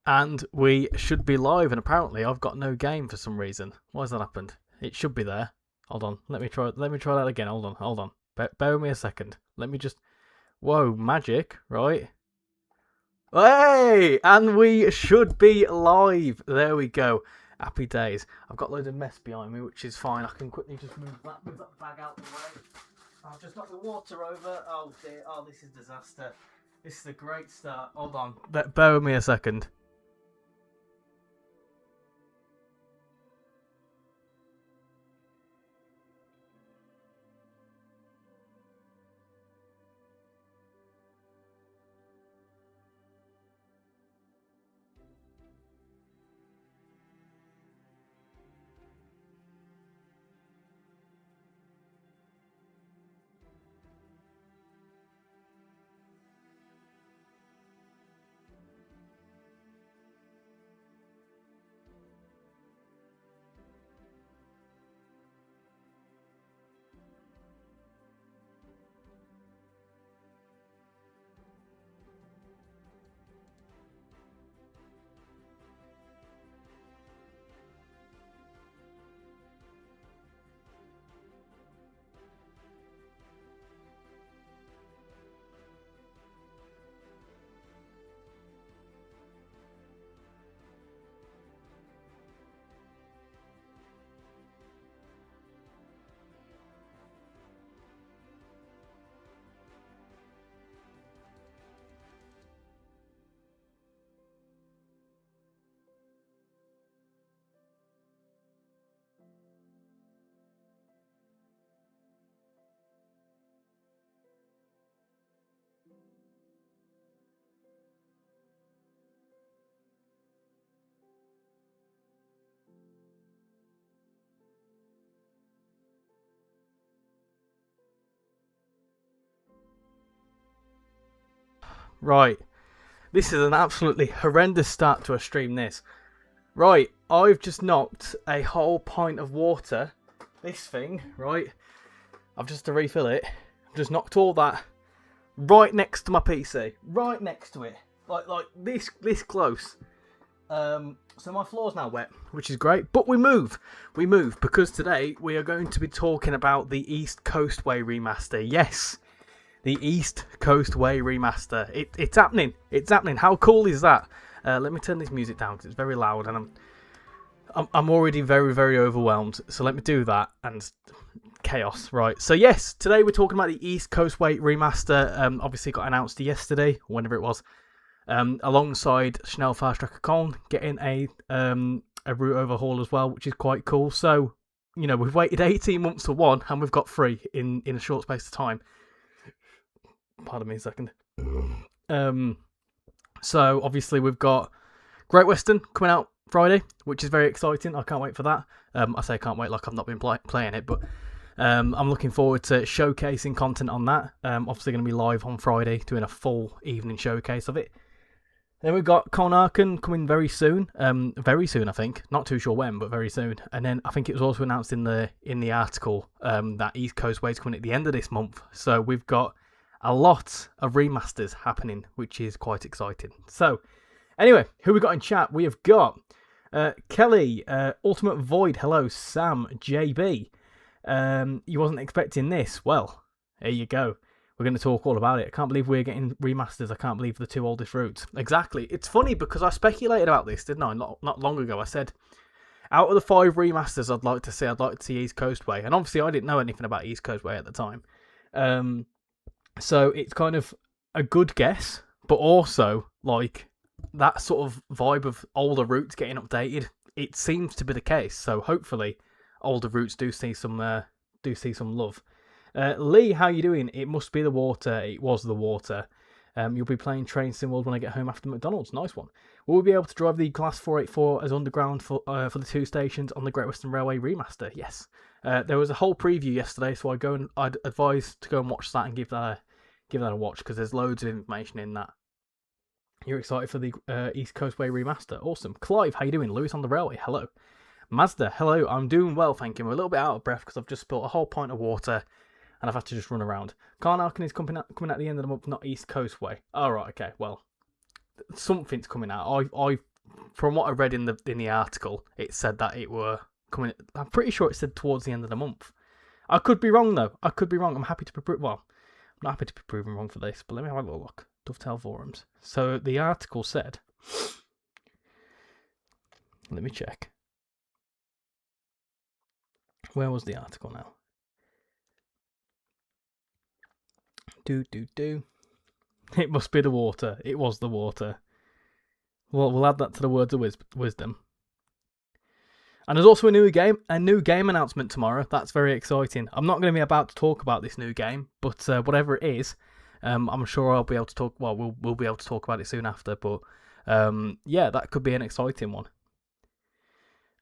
And we should be live, and apparently I've got no game for some reason. Why has that happened? It should be there. Hold on, let me try that again. Hold on. Bear with me a second. Let me just. Whoa, magic, right? Hey, and we should be live. There we go. Happy days. I've got loads of mess behind me, which is fine. I can quickly just move that bag out of the way. I've just knocked the water over. Oh dear. Oh, this is disaster. This is a great start. Hold on. Bear with me a second. Right. This is an absolutely horrendous start to a stream, this. Right, I've just knocked a whole pint of water. This thing, right? I've just to refill it. I've just knocked all that right next to my PC. Right next to it. Like this close. So my floor's now wet, which is great. But we move because today we are going to be talking about the East Coastway Remaster. Yes, the East Coastway Remaster. It's happening. It's happening. How cool is that? Let me turn this music down because it's very loud and I'm already very, very overwhelmed. So let me do that and chaos. Right. So yes, today we're talking about the East Coastway Remaster. Obviously got announced yesterday, whenever it was. Alongside Chanel Fast Tracker Con getting a route overhaul as well, which is quite cool. So, you know, we've waited 18 months for one and we've got 3 in a short space of time. Pardon me a second. So obviously we've got Great Western coming out Friday, which is very exciting. I can't wait for that. I say I can't wait like I've not been playing it, but I'm looking forward to showcasing content on that. Obviously going to be live on Friday doing a full evening showcase of it. Then we've got Conarken coming very soon. Very soon, I think. Not too sure when, but very soon. And then I think it was also announced in the article that East Coastway is coming at the end of this month. So we've got a lot of remasters happening, which is quite exciting. So, anyway, who we got in chat? We have got Kelly, Ultimate Void. Hello, Sam, JB. You wasn't expecting this. Well, there you go. We're going to talk all about it. I can't believe we're getting remasters. I can't believe the 2 oldest routes. Exactly. It's funny because I speculated about this, didn't I? Not long ago. I said, out of the 5 remasters I'd like to see East Coastway. And obviously I didn't know anything about East Coastway at the time. So it's kind of a good guess, but also like that sort of vibe of older routes getting updated. It seems to be the case. So hopefully older routes do see some love. Lee, how you doing? It must be the water. It was the water. You'll be playing Train Sim World when I get home after McDonald's. Nice one. Will we be able to drive the Glass 484 as underground for the 2 stations on the Great Western Railway remaster? Yes. There was a whole preview yesterday, so I'd advise to go and watch that and give that a watch because there's loads of information in that. You're excited for the East Coastway remaster? Awesome. Clive, how you doing? Lewis on the railway. Hello. Mazda, hello. I'm doing well, thank you. I'm a little bit out of breath because I've just spilled a whole pint of water. And I've had to just run around. Carnarkin is coming at the end of the month, not East Coastway. All right, okay. Well, something's coming out. I from what I read in the article, it said that it were coming. I'm pretty sure it said towards the end of the month. I could be wrong though. I could be wrong. I'm happy to be I'm not happy to be proven wrong for this, but let me have a little look. Dovetail forums. So the article said. Let me check. Where was the article now? It must be the water. It was the water. Well, we'll add that to the words of wisdom. And there's also a new game announcement tomorrow. That's very exciting. I'm not going to be about to talk about this new game, but whatever it is, I'm sure I'll be able to talk. Well, we'll be able to talk about it soon after. But yeah, that could be an exciting one.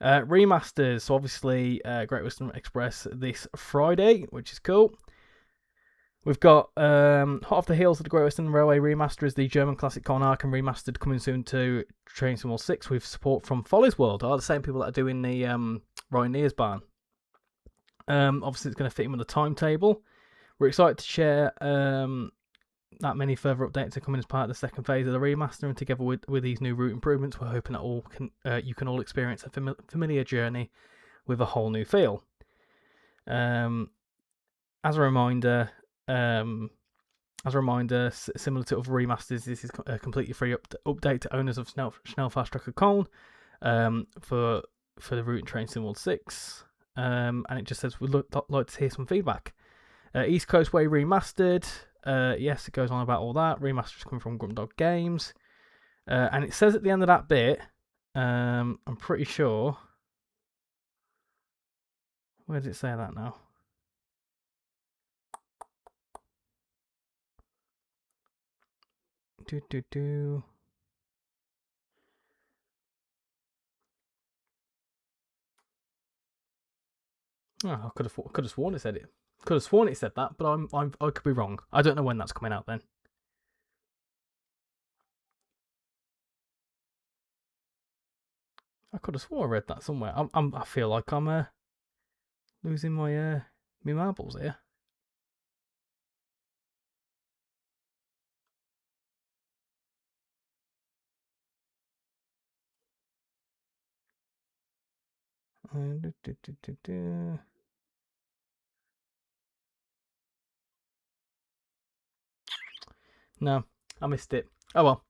Remasters. So obviously, Great Western Express this Friday, which is cool. We've got hot off the heels of the Great Western Railway Remaster is the German classic Con Arcon Remastered coming soon to Train Sim World 6 with support from Follies World, are the same people that are doing the Ryanair's Barn. Obviously, it's going to fit in with the timetable. We're excited to share that many further updates are coming as part of the second phase of the remaster, and together with these new route improvements, we're hoping that you can all experience a familiar journey with a whole new feel. As a reminder, similar to other remasters, this is a completely free update to owners of Schnellfahrstrecke Köln for the route in Train Sim World 6. And it just says we'd like to hear some feedback. East Coastway Remastered. Yes, it goes on about all that. Remaster is coming from Grumdog Games. And it says at the end of that bit, I'm pretty sure. Where does it say that now? Oh, I could have sworn it said it. Could have sworn it said that, but I could be wrong. I don't know when that's coming out then. I could have sworn I read that somewhere. I feel like I'm losing my marbles here. No, I missed it. Oh well.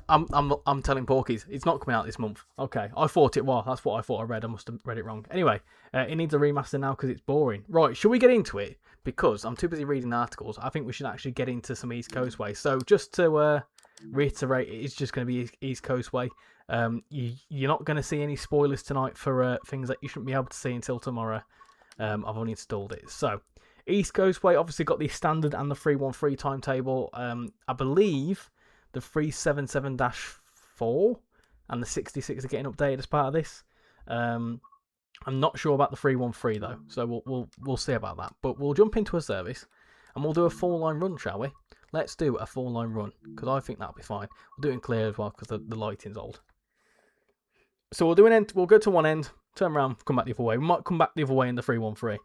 I'm telling Porkies, it's not coming out this month. Okay, I thought it was. That's what I thought I read. I must have read it wrong. Anyway, it needs a remaster now because it's boring. Right, should we get into it? Because I'm too busy reading articles. I think we should actually get into some East Coast Way. So just to reiterate, it's just going to be East Coast Way. You're not going to see any spoilers tonight for things that you shouldn't be able to see until tomorrow. I've only installed it. So East Coast Way obviously got the standard and the 313 timetable. I believe the 377-4 and the 66 are getting updated as part of this. I'm not sure about the 313 though, so we'll see about that. But we'll jump into a service and we'll do a 4-line run, shall we? Let's do a 4-line run because I think that'll be fine. We'll do it in clear as well because the lighting's old. So we'll do an end. We'll go to one end, turn around, come back the other way. We might come back the other way in the 313.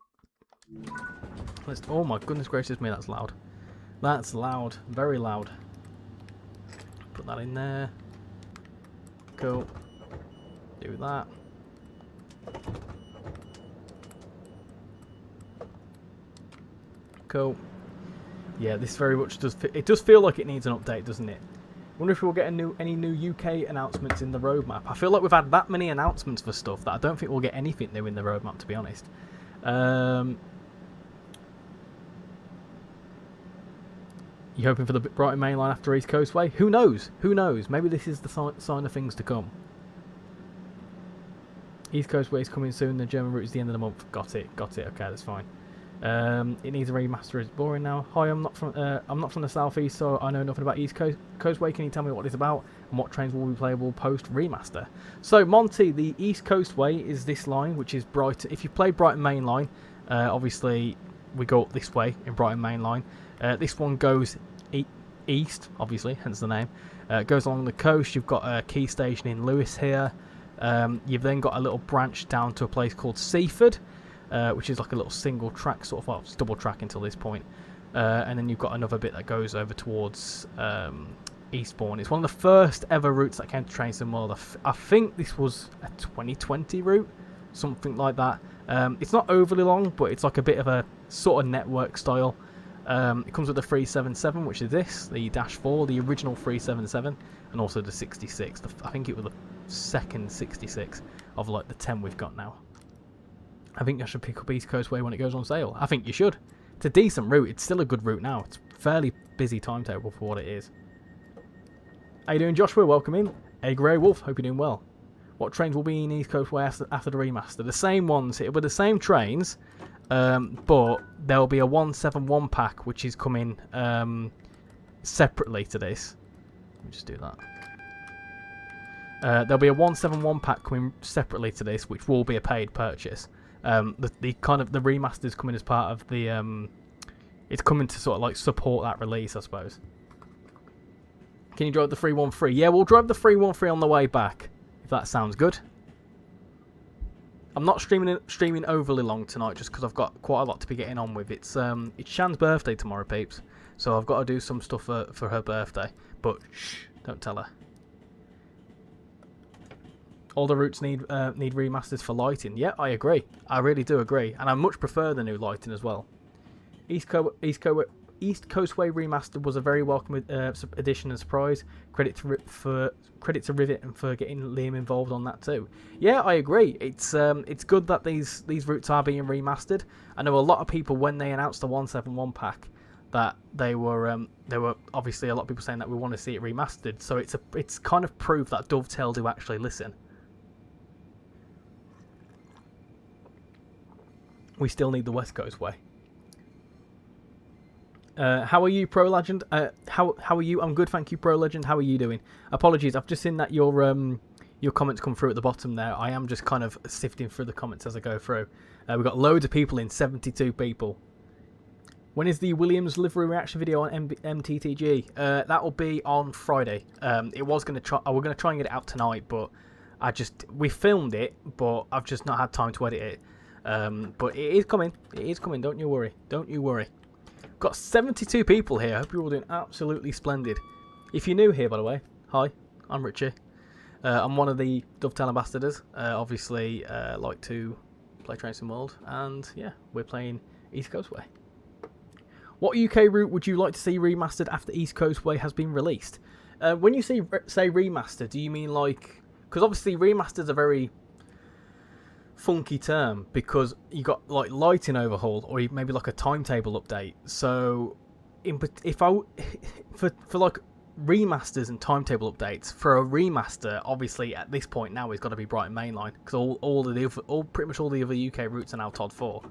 Oh my goodness gracious me, that's loud. That's loud, very loud. Put that in there. Cool. Do that. Cool. Yeah, this very much does. It does feel like it needs an update, doesn't it? Wonder if we'll get any new UK announcements in the roadmap. I feel like we've had that many announcements for stuff that I don't think we'll get anything new in the roadmap, to be honest. You hoping for the Brighton Main Line after East Coast Way? Who knows? Who knows? Maybe this is the sign of things to come. East Coast Way is coming soon. The German route is the end of the month. Got it. Okay, that's fine. It needs a remaster. It's boring now. Hi, I'm not from the southeast, so I know nothing about East Coast Way. Can you tell me what it's about and what trains will be playable post remaster? So Monty, the East Coast Way is this line, which is Brighton. If you play Brighton Main Line, obviously we go up this way in Brighton Main Line. This one goes east, obviously, hence the name. It goes along the coast. You've got a key station in Lewis here. You've then got a little branch down to a place called Seaford, which is like a little single track sort of, well, it's double track until this point. And then you've got another bit that goes over towards Eastbourne. It's one of the first ever routes that came to Train Sim World. I think this was a 2020 route, something like that. It's not overly long, but it's like a bit of a sort of network style. It comes with the 377, which is this, the Dash 4, the original 377, and also the 66. I think it was the second 66 of like the 10 we've got now. I think I should pick up East Coastway when it goes on sale. I think you should. It's a decent route. It's still a good route now. It's a fairly busy timetable for what it is. How you doing, Joshua? Welcome in. Hey, Grey Wolf. Hope you're doing well. What trains will be in East Coastway after the remaster? The same ones. It will be the same trains. But there'll be a 171 pack which is coming separately to this. Let me just do that. There'll be a 171 pack coming separately to this, which will be a paid purchase. The kind of the remaster is coming as part of the it's coming to sort of like support that release, I suppose. Can you drive the 313? Yeah, we'll drive the 313 on the way back, if that sounds good. I'm not streaming overly long tonight just because I've got quite a lot to be getting on with. It's Shan's birthday tomorrow, peeps. So I've got to do some stuff for her birthday. But shh, don't tell her. All the routes need remasters for lighting. Yeah, I agree. I really do agree. And I much prefer the new lighting as well. East Coastway Remastered was a very welcome addition and surprise. Credit to Rivet and for getting Liam involved on that too. Yeah, I agree. It's good that these routes are being remastered. I know a lot of people when they announced the 171 pack that they were obviously a lot of people saying that we want to see it remastered. So it's kind of proof that Dovetail do actually listen. We still need the West Coast way. How are you, Pro Legend? How are you? I'm good, thank you, Pro Legend. How are you doing? Apologies, I've just seen that your comments come through at the bottom there. I am just kind of sifting through the comments as I go through. We've got loads of people in, 72 people. When is the Williams livery reaction video on MTTG? That will be on Friday. We're going to try and get it out tonight, but we filmed it, but I've just not had time to edit it. But it is coming. It is coming. Don't you worry. Don't you worry. Got 72 people here. I hope you're all doing absolutely splendid. If you're new here, by the way, hi, I'm Richie. I'm one of the Dovetail ambassadors. Obviously, like to play Train Sim World, and yeah, we're playing East Coastway. What UK route would you like to see remastered after East Coastway has been released? When you say remastered, do you mean like... Because obviously remasters are very funky term because you got like lighting overhaul or maybe like a timetable update. So for like remasters and timetable updates, for a remaster obviously at this point now it's got to be Brighton Mainline because pretty much all the other UK routes are now TOD 4.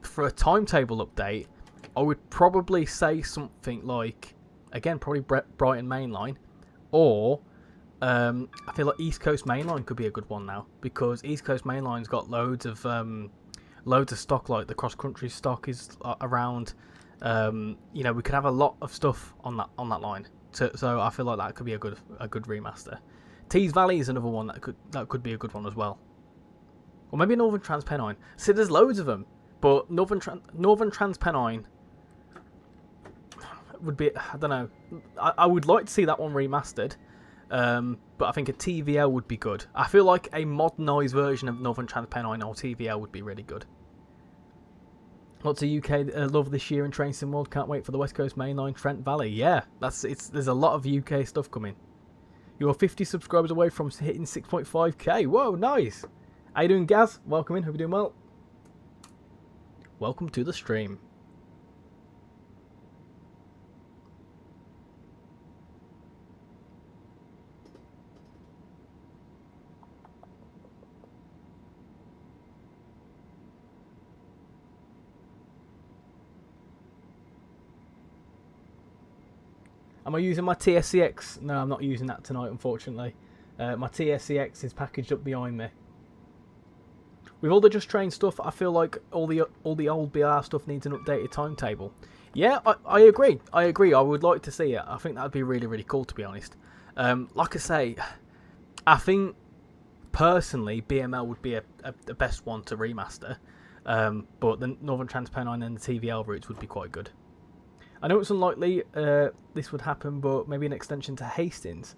For a timetable update I would probably say something like, again, probably Brighton Mainline, or I feel like East Coast Mainline could be a good one now because East Coast Mainline's got loads of stock, like the cross country stock is around. We could have a lot of stuff on that line. So I feel like that could be a good remaster. Tees Valley is another one that could be a good one as well, or maybe Northern Transpennine. See, there's loads of them, but Northern Transpennine would be, I don't know. I would like to see that one remastered. But I think a TVL would be good. I feel like a modernised version of Northern Transpennine or TVL would be really good. Lots of UK love this year in Train Sim World. Can't wait for the West Coast Mainline Trent Valley. Yeah, there's a lot of UK stuff coming. You're 50 subscribers away from hitting 6.5k. Whoa, nice. How you doing, Gaz? Welcome in. Hope you're doing well. Welcome to the stream. Am I using my TSCX? No, I'm not using that tonight, unfortunately. My TSCX is packaged up behind me. With all the Just Train stuff, I feel like all the old BR stuff needs an updated timetable. Yeah, I agree. I would like to see it. I think that would be really, really cool, to be honest. Like I say, I think personally BML would be the best one to remaster. But the Northern Transpennine and the TVL routes would be quite good. I know it's unlikely this would happen, but maybe an extension to Hastings.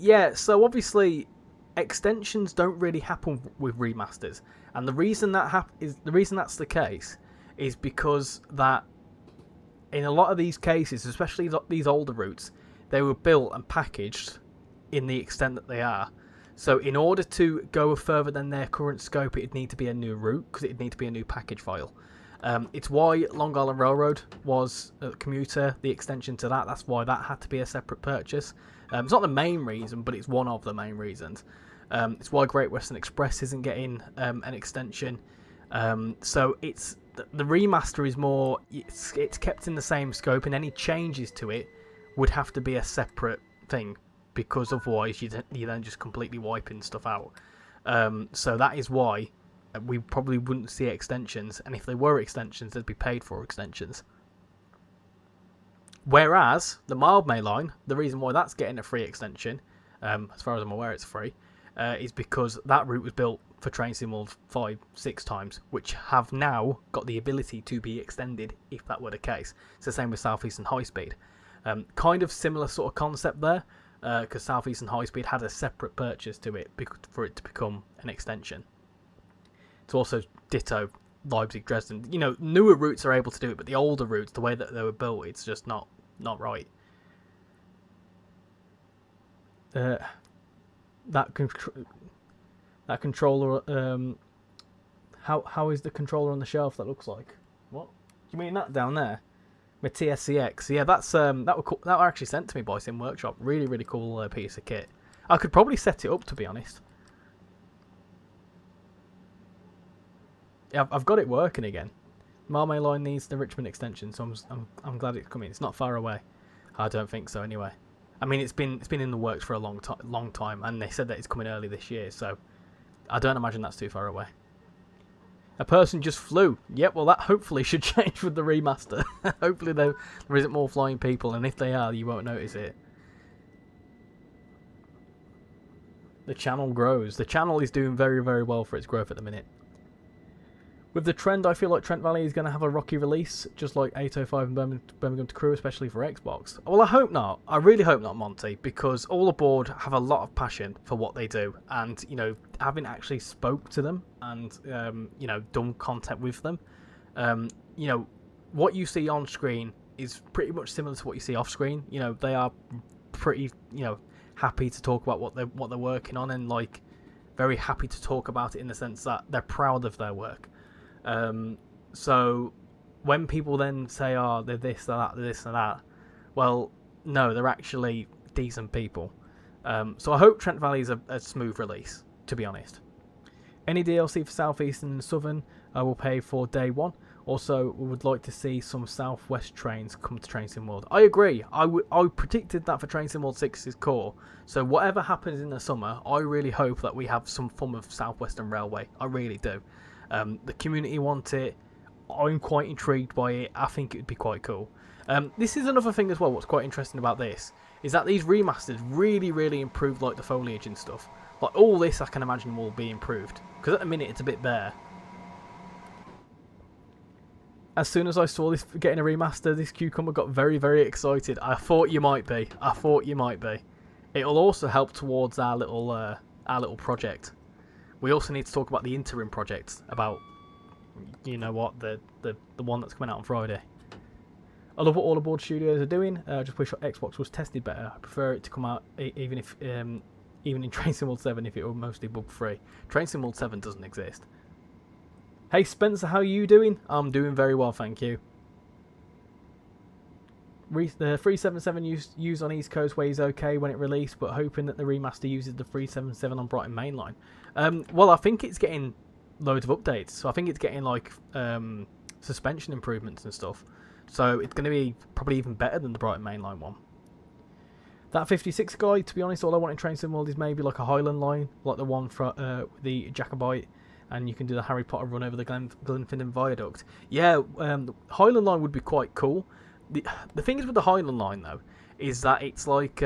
Yeah, so obviously extensions don't really happen with remasters, and the reason that's the case is because that in a lot of these cases, especially these older routes, they were built and packaged in the extent that they are. So in order to go further than their current scope, it'd need to be a new route, because it'd need to be a new package file. It's why Long Island Railroad was a commuter, the extension to that. That's why that had to be a separate purchase. It's not the main reason, but it's one of the main reasons. It's why Great Western Express isn't getting an extension. So it's the remaster is more. It's kept in the same scope, and any changes to it would have to be a separate thing, because otherwise you're then just completely wiping stuff out. So that is why we probably wouldn't see extensions, and if they were extensions, they'd be paid for extensions. Whereas the mild May line, the reason why that's getting a free extension, as far as I'm aware, it's free, is because that route was built for Train Sim World 5-6 times, which have now got the ability to be extended if that were the case. It's the same with South Eastern High Speed. Kind of similar sort of concept there, because South Eastern High Speed had a separate purchase to it for it to become an extension. It's also ditto Leipzig, Dresden. You know, newer routes are able to do it, but the older routes, the way that they were built, it's just not right. That controller. How is the controller on the shelf? That looks like what? Do you mean that down there? My TSCX. Yeah, that's that were actually sent to me by Sim Workshop. Really, really cool piece of kit. I could probably set it up, to be honest. Yeah, I've got it working again. Marmay line needs the Richmond extension, so I'm glad it's coming. It's not far away. I don't think so, anyway. I mean, it's been in the works for a long time, and they said that it's coming early this year, so I don't imagine that's too far away. A person just flew. Yep, well, that hopefully should change with the remaster. Hopefully there isn't more flying people, and if they are, you won't notice it. The channel grows. The channel is doing very, very well for its growth at the minute. With the trend, I feel like Trent Valley is going to have a rocky release, just like 805 and Birmingham to Crew, especially for Xbox. Well, I hope not. I really hope not, Monty, because all aboard have a lot of passion for what they do, and you know, having actually spoke to them and you know, done content with them, you know, what you see on screen is pretty much similar to what you see off screen. You know, they are pretty, you know, happy to talk about what they're working on, and like very happy to talk about it in the sense that they're proud of their work. So when people then say, oh, they're this, they're that, they're this and that, well, no, they're actually decent people. So I hope Trent Valley is a smooth release, to be honest. Any DLC for South Eastern and Southern, I will pay for day one. Also, we would like to see some Southwest trains come to Train Sim World. I agree. I predicted that for Train Sim World 6's core. So whatever happens in the summer, I really hope that we have some form of Southwestern Railway. I really do. The community want it. I'm quite intrigued by it. I think it would be quite cool. This is another thing as well. What's quite interesting about this is that these remasters really, really improved like the foliage and stuff. Like all this, I can imagine will be improved, because at the minute it's a bit bare. As soon as I saw this getting a remaster, this cucumber got very, very excited. I thought you might be. I thought you might be. It'll also help towards our little project. We also need to talk about the interim project, about, you know what, the one that's coming out on Friday. I love what all aboard studios are doing. I just wish Xbox was tested better. I prefer it to come out even in Train Sim World 7 if it were mostly bug free. Train Sim World 7 doesn't exist. Hey Spencer, how are you doing? I'm doing very well, thank you. The 377 use on East Coastway is okay when it released, but hoping that the remaster uses the 377 on Brighton Mainline. Well, I think it's getting loads of updates, so I think it's getting like suspension improvements and stuff. So it's going to be probably even better than the Brighton Mainline one. That 56 guy, to be honest, all I want in Train Sim World is maybe like a Highland line, like the one for the Jacobite, and you can do the Harry Potter run over the Glenfinnan Viaduct. Yeah, the Highland line would be quite cool. The thing is with the Highland line though, is that it's like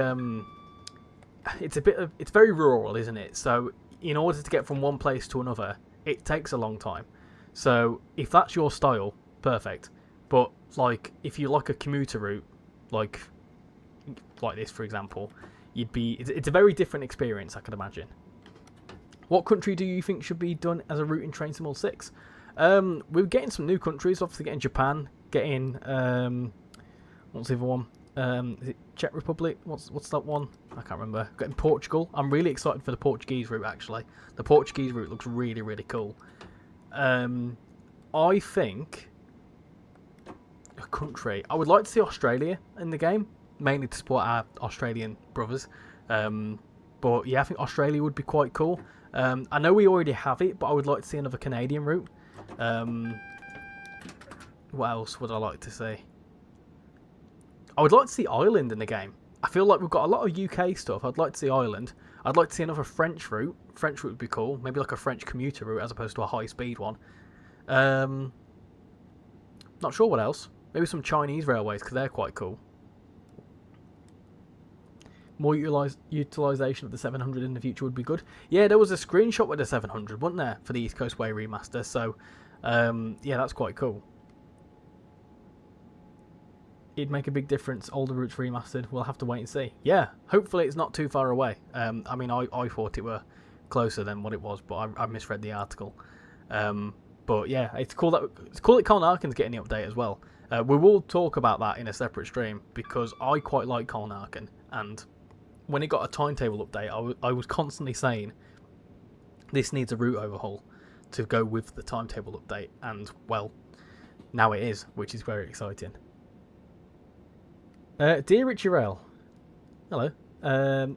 it's very rural, isn't it? So in order to get from one place to another, it takes a long time. So if that's your style, perfect. But like, if you like a commuter route, like this, for example, it's a very different experience, I can imagine. What country do you think should be done as a route in Train Sim 6? We're getting some new countries, obviously getting Japan, getting what's the other one? Is it Czech Republic? What's that one? I can't remember. Getting Portugal. I'm really excited for the Portuguese route, actually. The Portuguese route looks really, really cool. I think a country. I would like to see Australia in the game, mainly to support our Australian brothers. But yeah, I think Australia would be quite cool. I know we already have it, but I would like to see another Canadian route. What else would I like to see? I would like to see Ireland in the game. I feel like we've got a lot of UK stuff. I'd like to see Ireland. I'd like to see another French route. French route would be cool. Maybe like a French commuter route as opposed to a high-speed one. Not sure what else. Maybe some Chinese railways, because they're quite cool. More utilisation of the 700 in the future would be good. Yeah, there was a screenshot with the 700, wasn't there, for the East Coastway Remaster. So, yeah, that's quite cool. It'd make a big difference. Older routes remastered. We'll have to wait and see. Yeah, hopefully it's not too far away. I mean, I thought it were closer than what it was, but I misread the article. But yeah, it's cool that Colnarken's getting the update as well. We will talk about that in a separate stream because I quite like Colnarken, and when it got a timetable update, I was constantly saying this needs a route overhaul to go with the timetable update, and well, now it is, which is very exciting. Dear RichyRail, hello.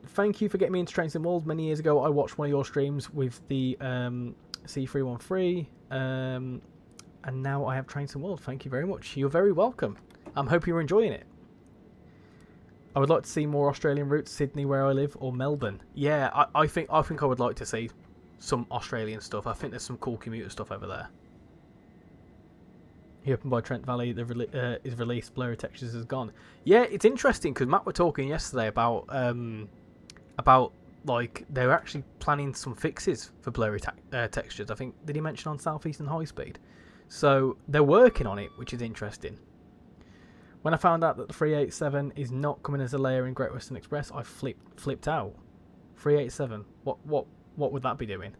Thank you for getting me into Train Sim World. Many years ago, I watched one of your streams with the C313, and now I have Train Sim World. Thank you very much. You're very welcome. I hope you're enjoying it. I would like to see more Australian routes, Sydney, where I live, or Melbourne. Yeah, I think I would like to see some Australian stuff. I think there's some cool commuter stuff over there. He opened by Trent Valley. Is released. Blurry Textures is gone. Yeah, it's interesting because Matt were talking yesterday about like they were actually planning some fixes for blurry textures. I think did he mention on Southeastern High Speed? So they're working on it, which is interesting. When I found out that the 387 is not coming as a layer in Great Western Express, I flipped out. 387. What would that be doing?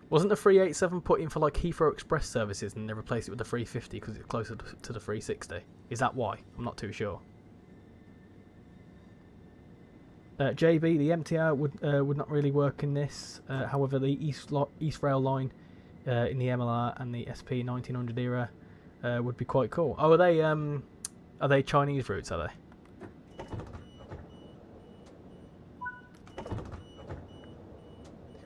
Wasn't the 387 put in for like Heathrow Express services and they replaced it with the 350 because it's closer to the 360? Is that why? I'm not too sure. JB, the MTR would not really work in this. However, the East Rail line in the MLR and the SP 1900 era would be quite cool. Oh, are they Chinese routes? Are they?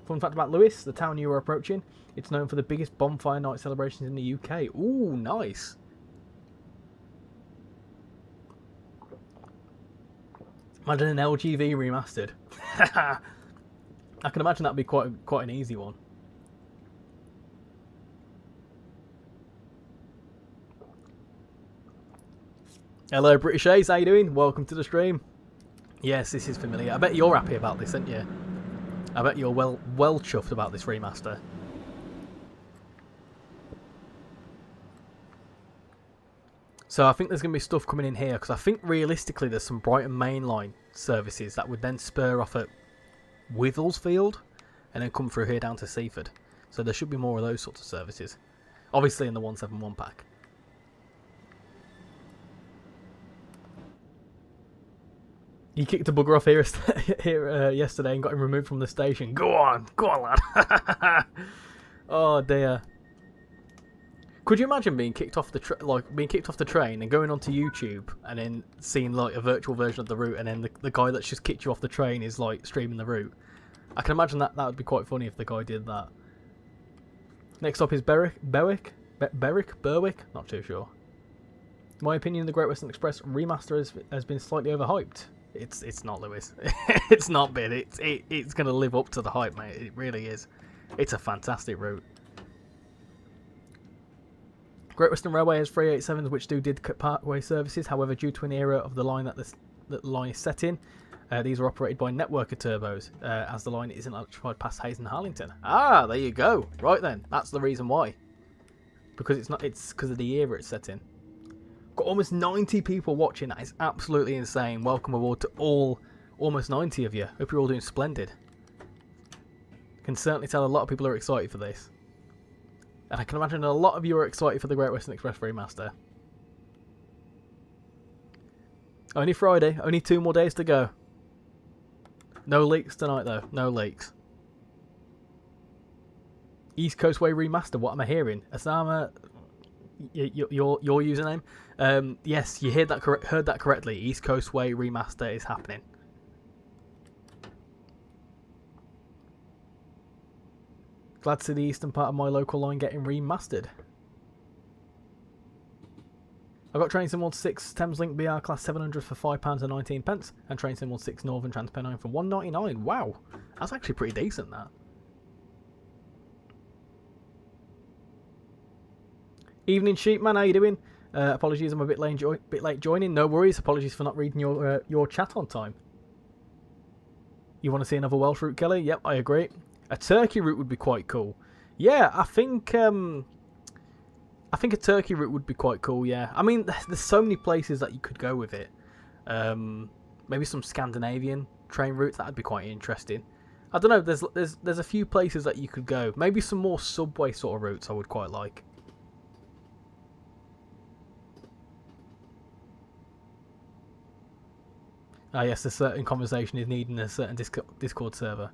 Fun fact about Lewis, the town you are approaching, it's known for the biggest bonfire night celebrations in the UK. Ooh, nice. Imagine an LGV remastered. I can imagine that'd be quite an easy one. Hello, British Ace, how you doing? Welcome to the stream. Yes, this is familiar. I bet you're happy about this, aren't you? I bet you're well chuffed about this remaster. So I think there's going to be stuff coming in here because I think realistically there's some Brighton mainline services that would then spur off at Withelsfield and then come through here down to Seaford. So there should be more of those sorts of services. Obviously in the 171 pack. He kicked a bugger off here yesterday and got him removed from the station. Go on, lad. Oh dear. Could you imagine being kicked off the train and going onto YouTube and then seeing like a virtual version of the route and then the guy that's just kicked you off the train is like streaming the route? I can imagine that would be quite funny if the guy did that. Next up is Berwick, not too sure. In my opinion, the Great Western Express remaster has been slightly overhyped. It's not, Lewis. It's not been. It's going to live up to the hype, mate. It really is. It's a fantastic route. Great Western Railway has 387s which did parkway services. However, due to an era of the line that the line is set in, These are operated by networker turbos, as the line isn't electrified past Hayes and Harlington. Ah, there you go. Right then, that's the reason why. Because it's because of the era it's set in. Got almost 90 people watching. That is absolutely insane. Welcome aboard to almost 90 of you. Hope you're all doing splendid. Can certainly tell a lot of people are excited for this. And I can imagine a lot of you are excited for the Great Western Express Remaster. Only Friday. Only 2 more days to go. No leaks tonight, though. No leaks. East Coastway Remaster. What am I hearing? Asama, your username? Yes, you heard that correctly. East Coastway Remaster is happening. Glad to see the eastern part of my local line getting remastered. I've got Train Sim 16 Thames Link BR Class 700 for £5.19 and Train Sim 16 Northern Transpennine for £1.99. Wow, that's actually pretty decent, that. Evening Sheepman, how you doing? Apologies, I'm a bit late joining. No worries. Apologies for not reading your chat on time. You want to see another Welsh route, Kelly? Yep, I agree. A Turkey route would be quite cool. Yeah, I think a Turkey route would be quite cool. Yeah, I mean, there's so many places that you could go with it. Maybe some Scandinavian train routes, that'd be quite interesting. I don't know. There's a few places that you could go. Maybe some more subway sort of routes I would quite like. Ah, yes, a certain conversation is needed in a certain Discord server.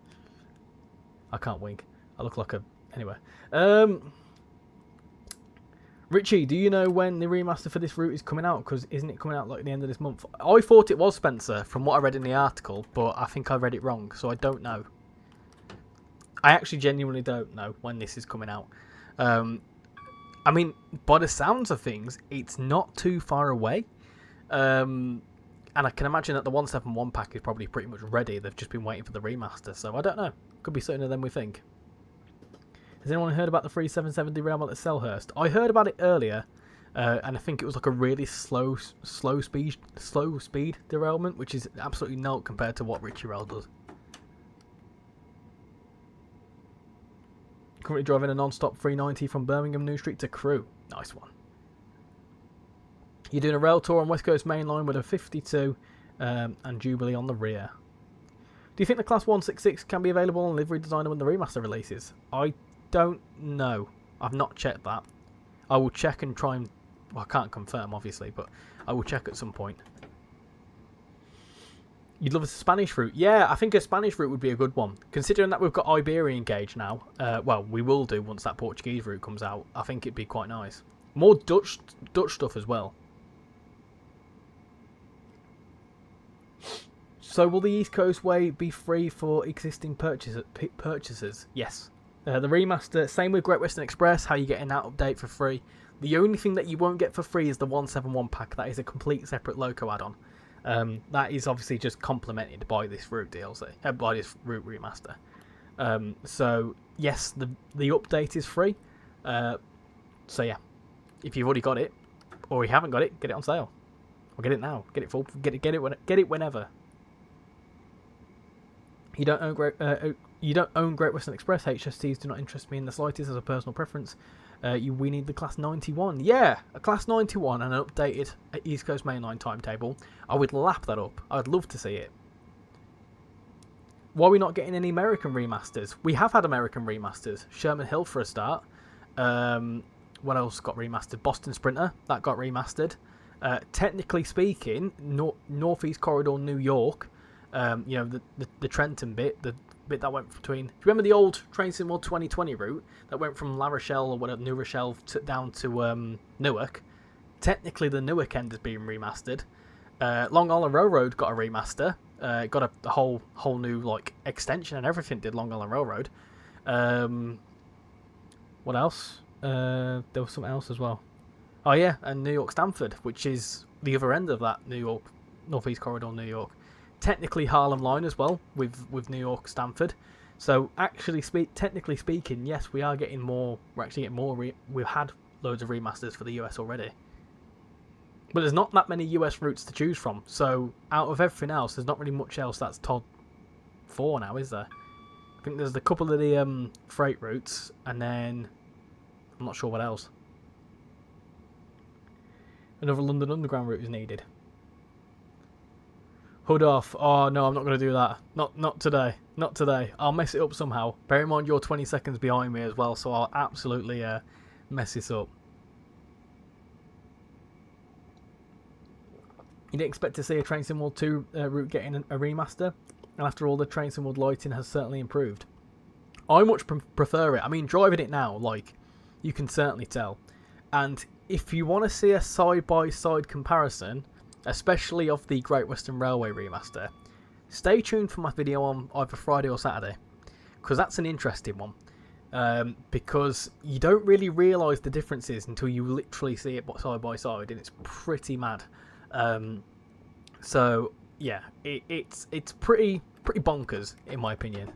I can't wink. I look like a... Anyway. Richie, do you know when the remaster for this route is coming out? Because isn't it coming out like at the end of this month? I thought it was, Spencer, from what I read in the article, but I think I read it wrong, so I don't know. I actually genuinely don't know when this is coming out. I mean, by the sounds of things, it's not too far away. And I can imagine that the 171 pack is probably pretty much ready. They've just been waiting for the remaster, so I don't know. Could be sooner than we think. Has anyone heard about the 377 derailment at Selhurst? I heard about it earlier, and I think it was like a really slow speed derailment, which is absolutely null compared to what RichyRail does. Currently driving a non-stop 390 from Birmingham New Street to Crewe. Nice one. You're doing a rail tour on West Coast Main Line with a 52 and Jubilee on the rear. Do you think the Class 166 can be available on Livery Designer when the remaster releases? I don't know. I've not checked that. I will check and try and... Well, I can't confirm, obviously, but I will check at some point. You'd love a Spanish route? Yeah, I think a Spanish route would be a good one. Considering that we've got Iberian gauge now. Well, we will do once that Portuguese route comes out. I think it'd be quite nice. More Dutch stuff as well. So will the East Coast Way be free for existing purchasers? Yes. The remaster, same with Great Western Express, how you get in that update for free. The only thing that you won't get for free is the 171 pack. That is a complete separate loco add-on. That is obviously just complemented by this route DLC, by this route remaster. So yes, the update is free. So yeah, if you've already got it, or you haven't got it, get it on sale, or get it now. Get it full. Get it whenever. You don't own Great Western Express. HSTs do not interest me in the slightest as a personal preference. We need the Class 91. Yeah, a Class 91 and an updated East Coast Mainline timetable. I would lap that up. I'd love to see it. Why are we not getting any American remasters? We have had American remasters. Sherman Hill for a start. What else got remastered? Boston Sprinter. That got remastered. Technically speaking, Northeast Corridor New York. You know, the Trenton bit, the bit that went between... Do you remember the old Train Sim World 2020 route that went from La Rochelle or whatever, New Rochelle down to Newark? Technically, the Newark end is being remastered. Long Island Railroad got a remaster. Got a whole new like extension and everything. Did Long Island Railroad. What else? There was something else as well. Oh yeah, and New York Stamford, which is the other end of that New York Northeast Corridor New York. Technically Harlem Line as well with New York Stamford. So actually, technically speaking, yes, we are getting more. We're actually getting more. We've had loads of remasters for the US already. But there's not that many US routes to choose from. So out of everything else, there's not really much else that's Todd 4 now, is there? I think there's a couple of the freight routes, and then I'm not sure what else. Another London Underground route is needed. Hood off. Oh no, I'm not going to do that. Not today. Not today. I'll mess it up somehow. Bear in mind you're 20 seconds behind me as well, so I'll absolutely mess this up. You didn't expect to see a Train Sim World 2 route getting a remaster, and after all, the Train Sim World lighting has certainly improved. I much prefer it. I mean, driving it now, like, you can certainly tell. And if you want to see a side-by-side comparison, especially of the Great Western Railway remaster, stay tuned for my video on either Friday or Saturday, because that's an interesting one. Because you don't really realise the differences until you literally see it side by side, and it's pretty mad. So yeah, it's pretty bonkers in my opinion.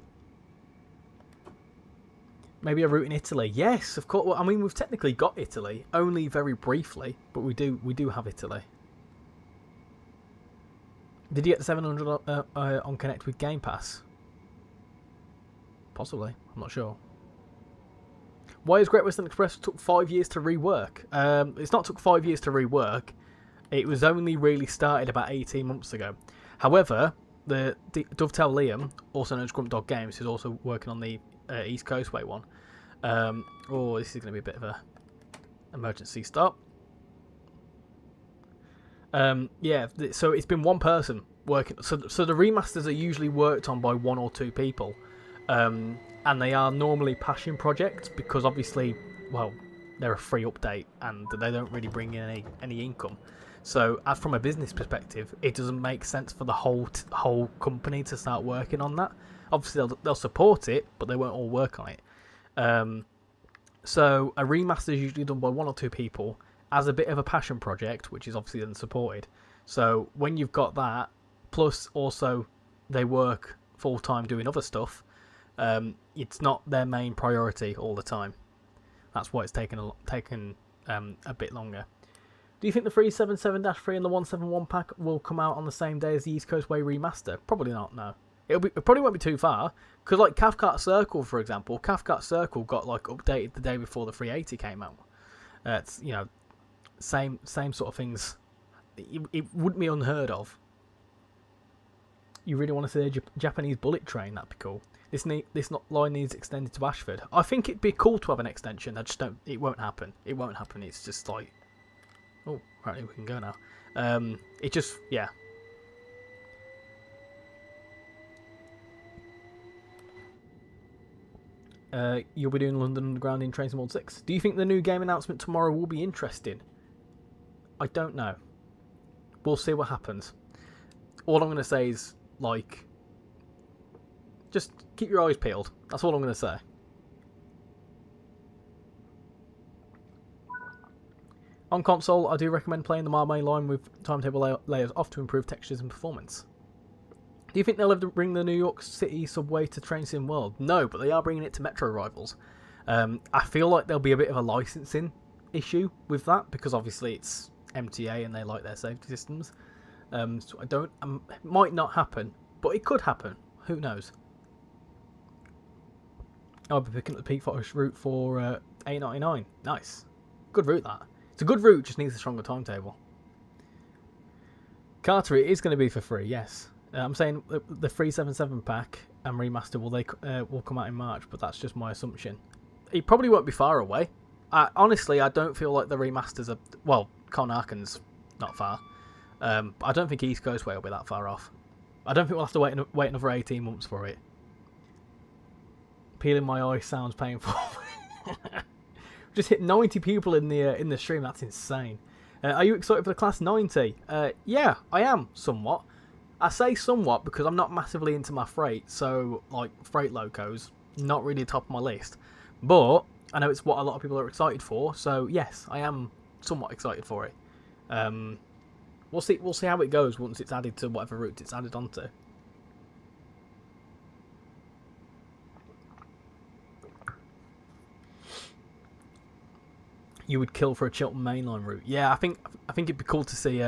Maybe a route in Italy. Yes, of course. Well, I mean, we've technically got Italy, only very briefly, but we do have Italy. Did you get the 700 on Connect with Game Pass? Possibly. I'm not sure. Why has Great Western Express took 5 years to rework? It's not took 5 years to rework. It was only really started about 18 months ago. However, the Dovetail Liam, also known as Grump Dog Games, who's also working on the East Coastway one. Oh, this is going to be a bit of a emergency stop. Yeah, so it's been one person working. So the remasters are usually worked on by 1 or 2 people, and they are normally passion projects because obviously, well, they're a free update and they don't really bring in any income. So, from a business perspective, it doesn't make sense for the whole company to start working on that. Obviously, they'll support it, but they won't all work on it. So, a remaster is usually done by 1 or 2 people as a bit of a passion project, which is obviously then supported. So, when you've got that, plus also they work full time doing other stuff, it's not their main priority all the time. That's why it's taken a bit longer. Do you think the 377-3 and the 171 pack will come out on the same day as the East Coast Way remaster? Probably not, no. It probably won't be too far, because like Cathcart Circle, for example, Cathcart Circle got like updated the day before the 380 came out. It's, you know, same sort of things. It wouldn't be unheard of. You really want to see a Japanese bullet train? That'd be cool. This line needs extended to Ashford. I think it'd be cool to have an extension. I just don't. It won't happen. It won't happen. It's just like, oh, right, we can go now. It just, yeah. You'll be doing London Underground in Train Sim World 6. Do you think the new game announcement tomorrow will be interesting? I don't know. We'll see what happens. All I'm going to say is, like, just keep your eyes peeled. That's all I'm going to say. On console, I do recommend playing the Marmain line with timetable layers off to improve textures and performance. Do you think they'll ever bring the New York City subway to Train Sim World? No, but they are bringing it to Metro Rivals. I feel like there'll be a bit of a licensing issue with that because obviously it's MTA and they like their safety systems. So it might not happen, but it could happen. Who knows? I'll be picking up the Peak Forest route for $8.99. Nice, good route that. It's a good route, just needs a stronger timetable. Carter, it is going to be for free, yes. I'm saying the 377 pack and remaster will come out in March, but that's just my assumption. It probably won't be far away. Honestly, I don't feel like the remasters are... Well, Carnarken's not far. I don't think East Coast Way will be that far off. I don't think we'll have to wait another 18 months for it. Peeling my eye sounds painful. Just hit 90 people in the stream. That's insane. Are you excited for the Class 90? Yeah, I am somewhat. I say somewhat because I'm not massively into my freight, so like freight locos, not really top of my list. But I know it's what a lot of people are excited for, so yes, I am somewhat excited for it. We'll see how it goes once it's added to whatever route it's added onto. You would kill for a Chiltern mainline route. Yeah, I think it'd be cool to see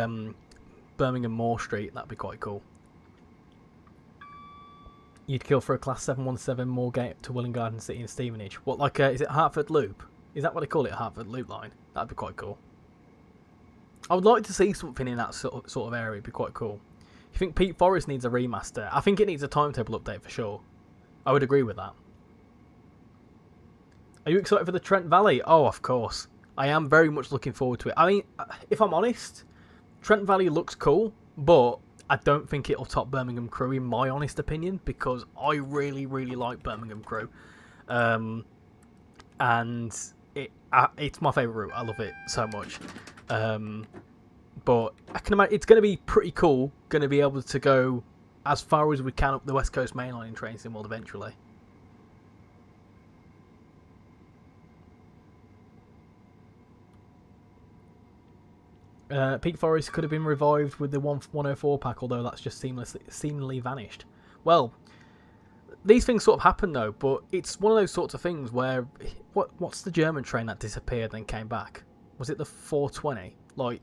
Birmingham Moor Street. That'd be quite cool. You'd kill for a Class 717 Moorgate to Welwyn Garden City and Stevenage. What, like, is it Hertford Loop? Is that what they call it, Hertford Loop line? That'd be quite cool. I would like to see something in that sort of area. It'd be quite cool. You think Peak Forest needs a remaster? I think it needs a timetable update for sure. I would agree with that. Are you excited for the Trent Valley? Oh, of course. I am very much looking forward to it. I mean, if I'm honest, Trent Valley looks cool, but I don't think it'll top Birmingham Crew in my honest opinion, because I really, really like Birmingham Crew. And it's my favourite route. I love it so much. But I can imagine it's going to be pretty cool, going to be able to go as far as we can up the West Coast Main Line in Train Sim World eventually. Peak Forest could have been revived with the 104 pack, although that's just seemingly vanished. Well, these things sort of happen though, but it's one of those sorts of things where what's the German train that disappeared and came back? Was it the 420? Like,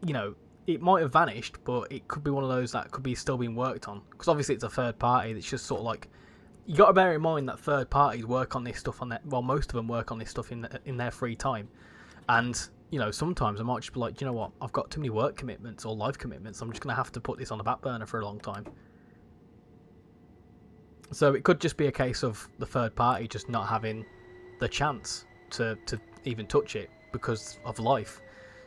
you know, it might have vanished, but it could be one of those that could be still being worked on, because obviously it's a third party. That's just sort of like, you got to bear in mind that third parties work on this stuff on their, well, most of them work on this stuff in their free time, and you know, sometimes I might just be like, you know what, I've got too many work commitments or life commitments. I'm just going to have to put this on the back burner for a long time. So it could just be a case of the third party just not having the chance to even touch it because of life.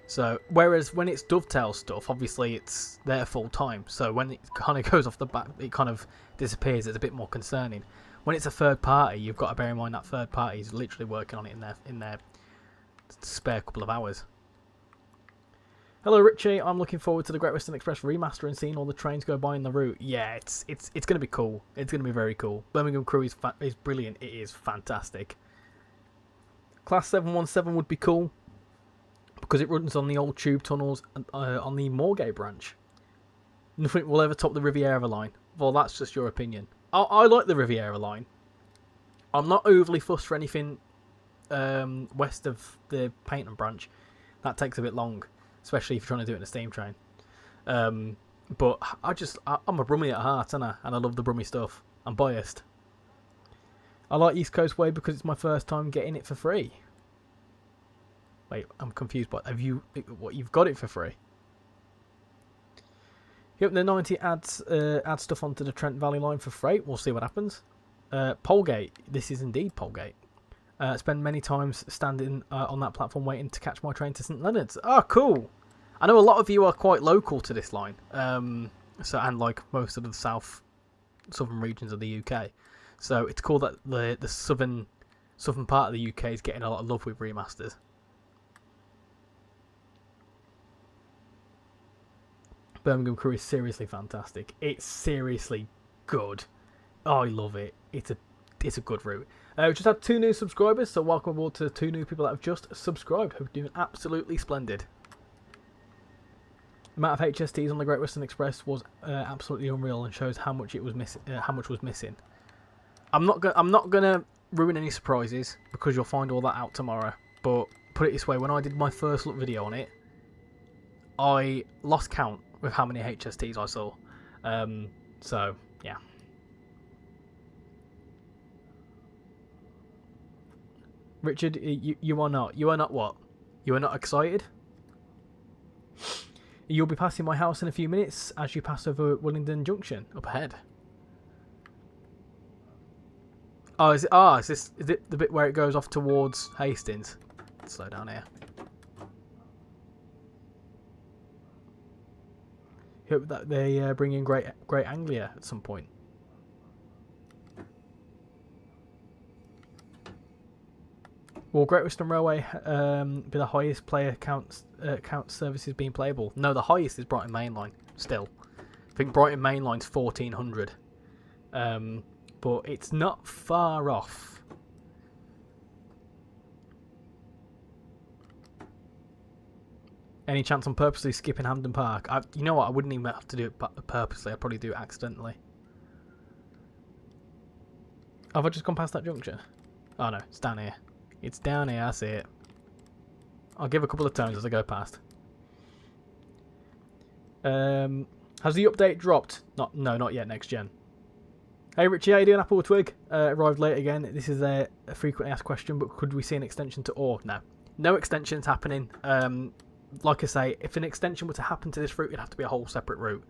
So whereas when it's Dovetail stuff, obviously it's there full time. So when it kind of goes off the back, it kind of disappears. It's a bit more concerning. When it's a third party, you've got to bear in mind that third party is literally working on it in their spare couple of hours. Hello Richie, I'm looking forward to the Great Western Express remaster and seeing all the trains go by in the route. Yeah, it's going to be cool. It's going to be very cool. Birmingham Crew is brilliant. It is fantastic. Class 717 would be cool because it runs on the old tube tunnels on the Moorgate branch. Nothing will ever top the Riviera line. Well, that's just your opinion. I like the Riviera line. I'm not overly fussed for anything west of the Paynton branch. That takes a bit long, especially if you're trying to do it in a steam train. But I'm a Brummie at heart, and I love the Brummie stuff. I'm biased. I like East Coast Way because it's my first time getting it for free. Wait, I'm confused. But you've got it for free? Yep, the 90 adds stuff onto the Trent Valley line for freight. We'll see what happens. Polegate. This is indeed Polegate. Spend many times standing on that platform waiting to catch my train to St Leonard's. Oh, cool! I know a lot of you are quite local to this line, and like most of the southern regions of the UK. So it's cool that the southern part of the UK is getting a lot of love with remasters. Birmingham Crew is seriously fantastic. It's seriously good. Oh, I love it. It's a good route. We just had 2 new subscribers, so welcome aboard to 2 new people that have just subscribed. Hope you're doing absolutely splendid. The amount of HSTs on the Great Western Express was absolutely unreal and shows how much was missing. I'm not gonna ruin any surprises because you'll find all that out tomorrow. But put it this way: when I did my first look video on it, I lost count with how many HSTs I saw. So yeah. Richard, you are not. You are not what? You are not excited? You'll be passing my house in a few minutes as you pass over Willingdon Junction up ahead. Oh, is it the bit where it goes off towards Hastings? Let's slow down here. Hope that they bring in Great Anglia at some point. Will Great Western Railway be the highest player count services being playable? No, the highest is Brighton Main Line, still. I think Brighton Main Line's 1400. But it's not far off. Any chance on purposely skipping Hampden Park? You know what, I wouldn't even have to do it purposely. I'd probably do it accidentally. Have I just gone past that junction? Oh no, it's down here. It's down here, I see it. I'll give a couple of tones as I go past. Has the update dropped? No, not yet. Next gen. Hey Richie, how you doing? Apple Twig arrived late again. This is a frequently asked question, but could we see an extension to Ore? No extensions happening. Like I say, if an extension were to happen to this route, it'd have to be a whole separate route.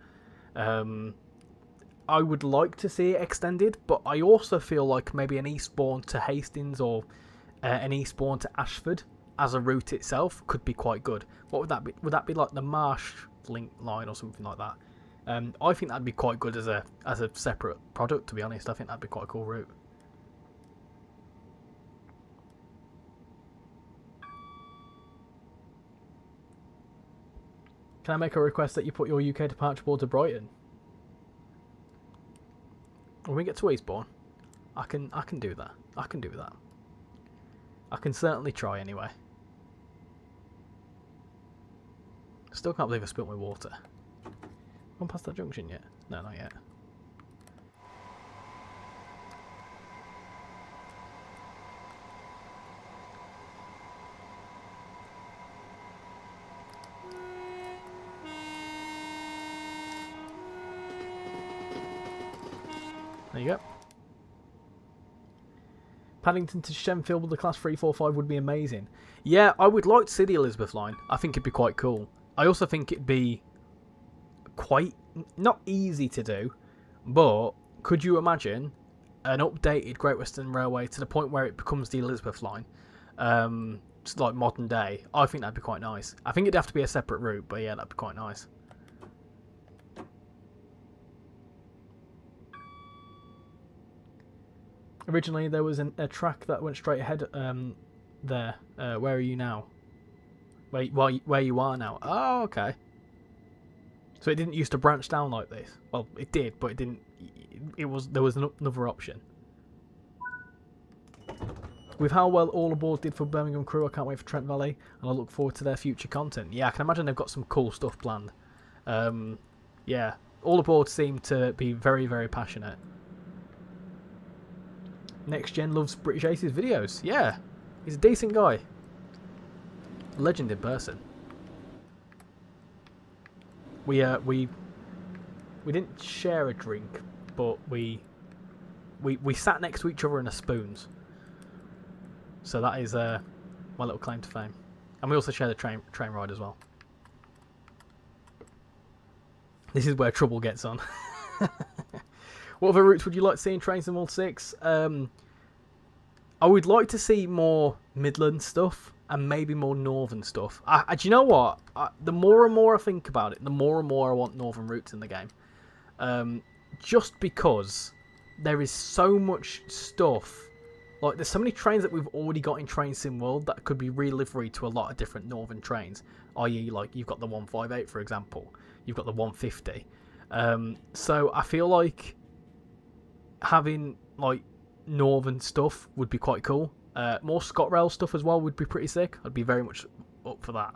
I would like to see it extended, but I also feel like maybe an eastbourne to Hastings or an eastbourne to Ashford as a route itself could be quite good. What would that be? Would that be like the Marsh link line or something like that? I think that'd be quite good as a separate product, to be honest. I think that'd be quite a cool route. Can I make a request that you put your UK departure board to Brighton? When we get to Eastbourne, I can do that. I can do that. I can certainly try anyway. Still can't believe I spilt my water. Gone past that junction yet? No, not yet. There you go. Paddington to Shenfield with the class 345 would be amazing. Yeah, I would like to see the Elizabeth line. I think it'd be quite cool. I also think it'd be quite, not easy to do, but could you imagine an updated Great Western Railway to the point where it becomes the Elizabeth line? Like modern day. I think that'd be quite nice. I think it'd have to be a separate route, but yeah, that'd be quite nice. Originally, there was a track that went straight ahead there. Where are you now? Where you are now. Oh, okay. So it didn't used to branch down like this. Well, it did, but it didn't. There was another option. With how well All Aboard did for Birmingham Crew, I can't wait for Trent Valley, and I look forward to their future content. Yeah, I can imagine they've got some cool stuff planned. Yeah, All Aboard seem to be very, very passionate. Next Gen loves British Ace's videos. Yeah, he's a decent guy. A legend in person. We didn't share a drink, but we sat next to each other in a spoons. So that is my little claim to fame. And we also share the train ride as well. This is where trouble gets on. What other routes would you like to see in Trains in World 6? I would like to see more Midland stuff and maybe more Northern stuff. Do you know what? The more and more I think about it, the more and more I want Northern routes in the game. Just because there is so much stuff. Like, there's so many trains that we've already got in Train Sim World that could be re-liveried to a lot of different Northern trains. I.e., like, you've got the 158, for example. You've got the 150. So I feel like having like Northern stuff would be quite cool. More ScotRail stuff as well would be pretty sick. I'd be very much up for that.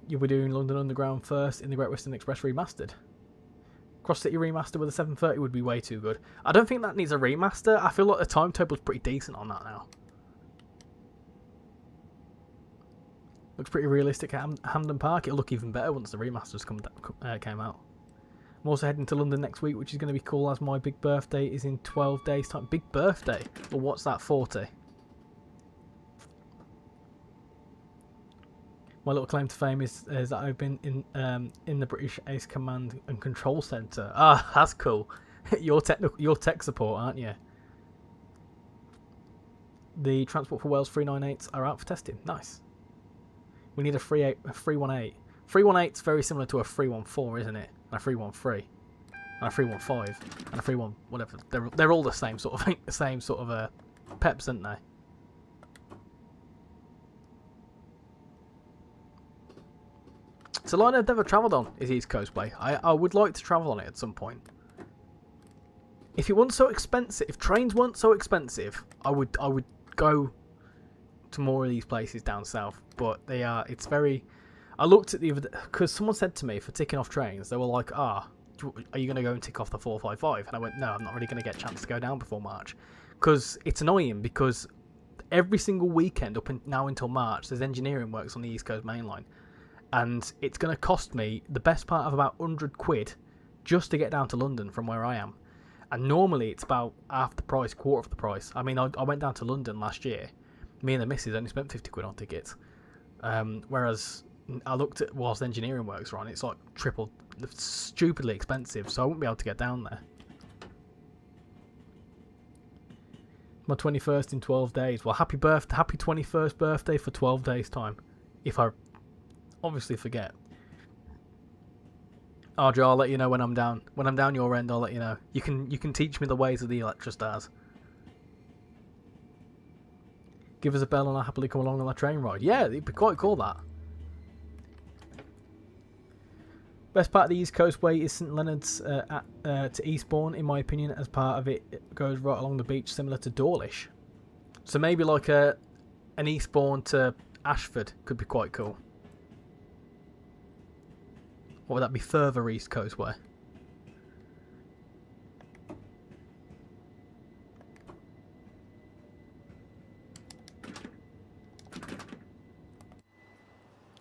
You'll be doing London Underground first in the Great Western Express Remastered. Cross City Remaster with a 730 would be way too good. I don't think that needs a remaster. I feel like the timetable's pretty decent on that now. Looks pretty realistic at Hampden Park. It'll look even better once the remasters came out. I'm also heading to London next week, which is going to be cool as my big birthday is in 12 days' time. Big birthday? Well, what's that, 40? My little claim to fame is that I've been in the British Ace Command and Control Centre. Ah, that's cool. You're tech support, aren't you? The Transport for Wales 398s are out for testing. Nice. We need a 318. 318's very similar to a 314, isn't it? And a 313, and a 315, and a 31 whatever. They're all the same sort of peps, aren't they? It's a line I've never travelled on, is East Coastway. I would like to travel on it at some point. If it wasn't so expensive, if trains weren't so expensive, I would go to more of these places down south. But they are. It's very. I looked at the other day, because someone said to me for ticking off trains, they were like, are you going to go and tick off the 455? And I went, no, I'm not really going to get a chance to go down before March. because it's annoying because every single weekend now until March, there's engineering works on the East Coast Main Line, and it's going to cost me the best part of about £100 just to get down to London from where I am. And normally it's about half the price, quarter of the price. I mean, I went down to London last year. Me and the missus only spent £50 on tickets. Whereas I looked at whilst engineering works are on, it's like triple, stupidly expensive. So I won't be able to get down there. My 21st in 12 days. Well, happy 21st birthday for 12 days time. If I obviously forget. Arjo, I'll let you know when I'm down. When I'm down your end, I'll let you know. You can teach me the ways of the Electrostars. Give us a bell and I'll happily come along on a train ride. Yeah, it'd be quite cool, that. Best part of the East Coast Way is St Leonard's to Eastbourne, in my opinion, as part of it. It goes right along the beach, similar to Dawlish. So maybe like an Eastbourne to Ashford could be quite cool. Or would that be further East Coast Way?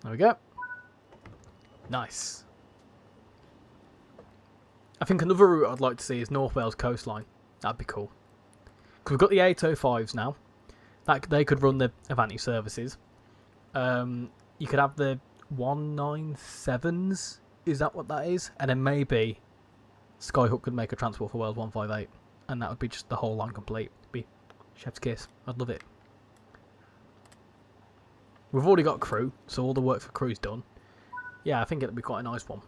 There we go. Nice. I think another route I'd like to see is North Wales coastline. That'd be cool. Because we've got the 805s now. They could run the Avanti services. You could have the 197s. Is that what that is? And then maybe Skyhook could make a Transport for Wales 158. And that would be just the whole line complete. It'd be chef's kiss. I'd love it. We've already got crew, so all the work for crew's done. Yeah, I think it'd be quite a nice one.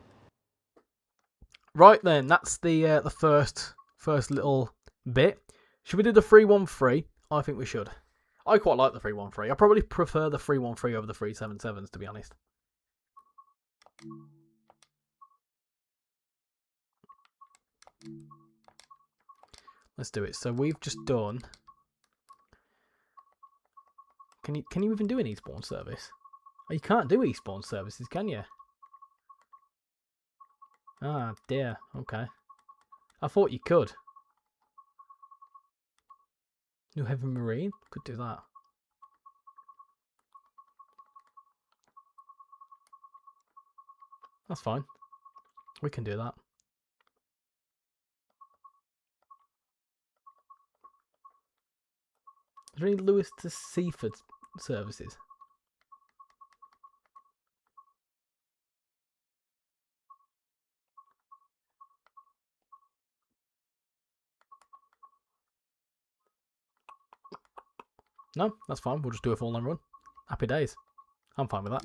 Right then, that's the first little bit. Should we do the 313? I think we should. I quite like the 313. I probably prefer the 313 over the 377s, to be honest. Let's do it. So we've just done. Can you even do an Eastbourne service? Oh, you can't do Eastbourne services, can you? Ah, dear. Okay. I thought you could. New Haven Marine? Could do that. That's fine. We can do that. Is there any Lewis to Seaford services? No, that's fine. We'll just do a full line run. Happy days. I'm fine with that.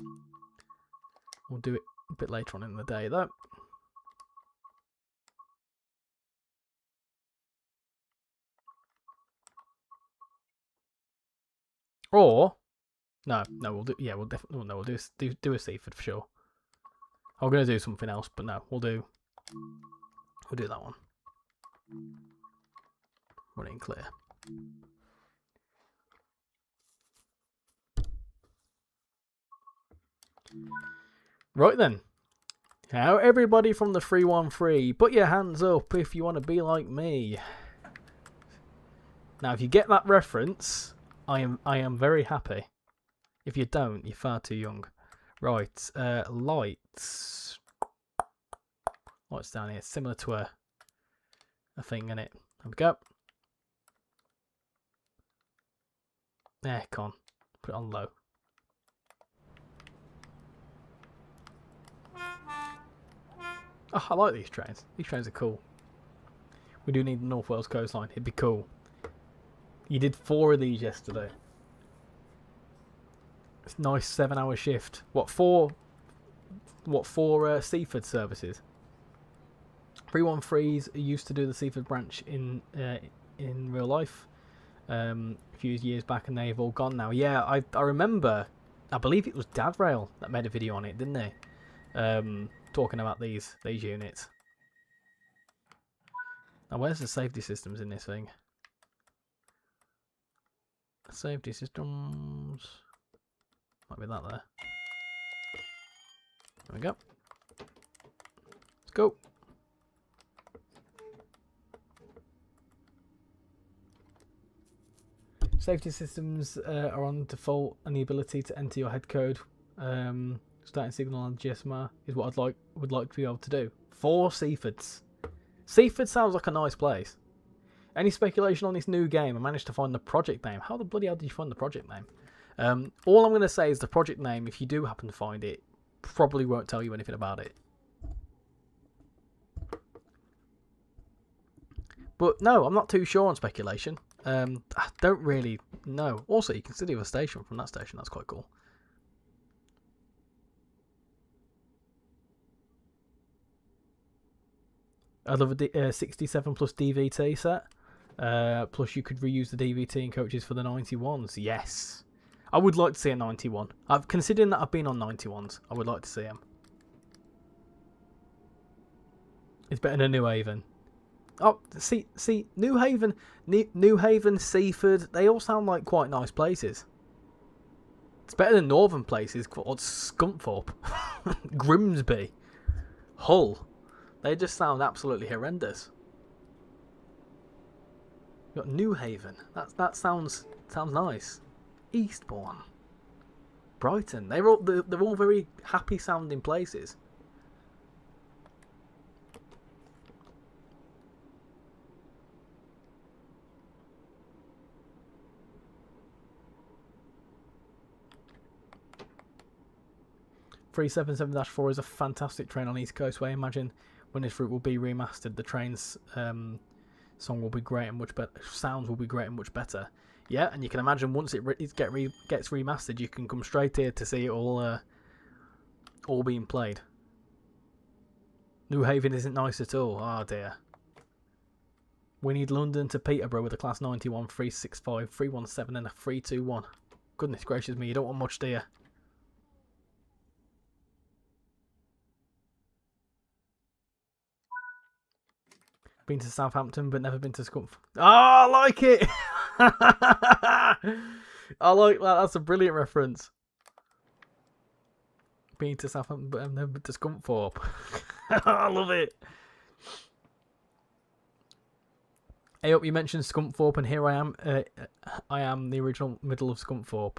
We'll do it a bit later on in the day, though. Or no, we'll do. Yeah, we'll definitely. No, we'll do a Seaford for sure. I'm gonna do something else, but no, we'll do that one. Running clear. Right then. Now everybody from the 313, put your hands up if you want to be like me. Now, if you get that reference, I am very happy. If you don't, you're far too young. Right, lights. Lights down here, similar to a thing in it. There we go. Aircon. Put it on low. Oh, I like these trains. These trains are cool. We do need the North Wales coastline. It'd be cool. You did 4 of these yesterday. It's a nice 7-hour shift. What, 4 Seaford services? 313s used to do the Seaford branch in real life a few years back, and they've all gone now. Yeah, I remember. I believe it was RichyRail that made a video on it, didn't they? Talking about these units. Now, where's the safety systems in this thing? Safety systems. Might be that there. There we go. Let's go. Safety systems are on default, and the ability to enter your head code, starting signal on GSMR, is what would like to be able to do. 4 Seafords. Seaford sounds like a nice place. Any speculation on this new game? I managed to find the project name. How the bloody hell did you find the project name? All I'm going to say is the project name, if you do happen to find it, probably won't tell you anything about it. But no, I'm not too sure on speculation. I don't really know. Also, you can see the other station from that station. That's quite cool. I love a 67 plus DVT set. Plus, you could reuse the DVT and coaches for the 91s. Yes. I would like to see a 91. Considering that I've been on 91s, I would like to see them. It's better than New Haven. Oh, see, New Haven, Seaford, they all sound like quite nice places. It's better than northern places called Scunthorpe, Grimsby, Hull. They just sound absolutely horrendous. You've got New Haven. That sounds nice. Eastbourne, Brighton. They're all very happy sounding places. .377-4 is a fantastic train on East Coastway. Imagine when this route will be remastered, the train's song will be great and much better. Sounds will be great and much better. Yeah, and you can imagine once it gets remastered, you can come straight here to see it all being played. New Haven isn't nice at all. Oh dear. We need London to Peterborough with a Class 91, 365, 317 and a 321. Goodness gracious me, you don't want much, do you? Been to Southampton but never been to Scunthorpe. Oh, I like it! I like that. That's a brilliant reference. Been to Southampton but I've never been to Scunthorpe. I love it. Hey up, you mentioned Scunthorpe and here I am. I am the original middle of Scunthorpe.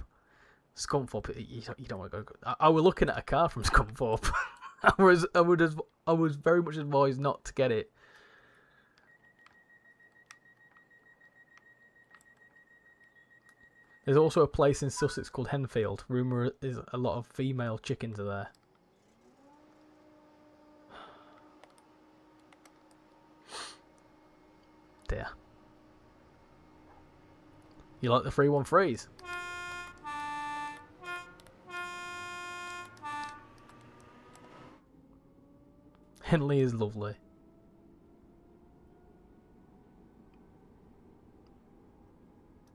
Scunthorpe, you don't want to go. I was looking at a car from Scunthorpe. I was very much advised not to get it. There's also a place in Sussex called Henfield. Rumour is a lot of female chickens are there. Dear. You like the 313s? Henley is lovely.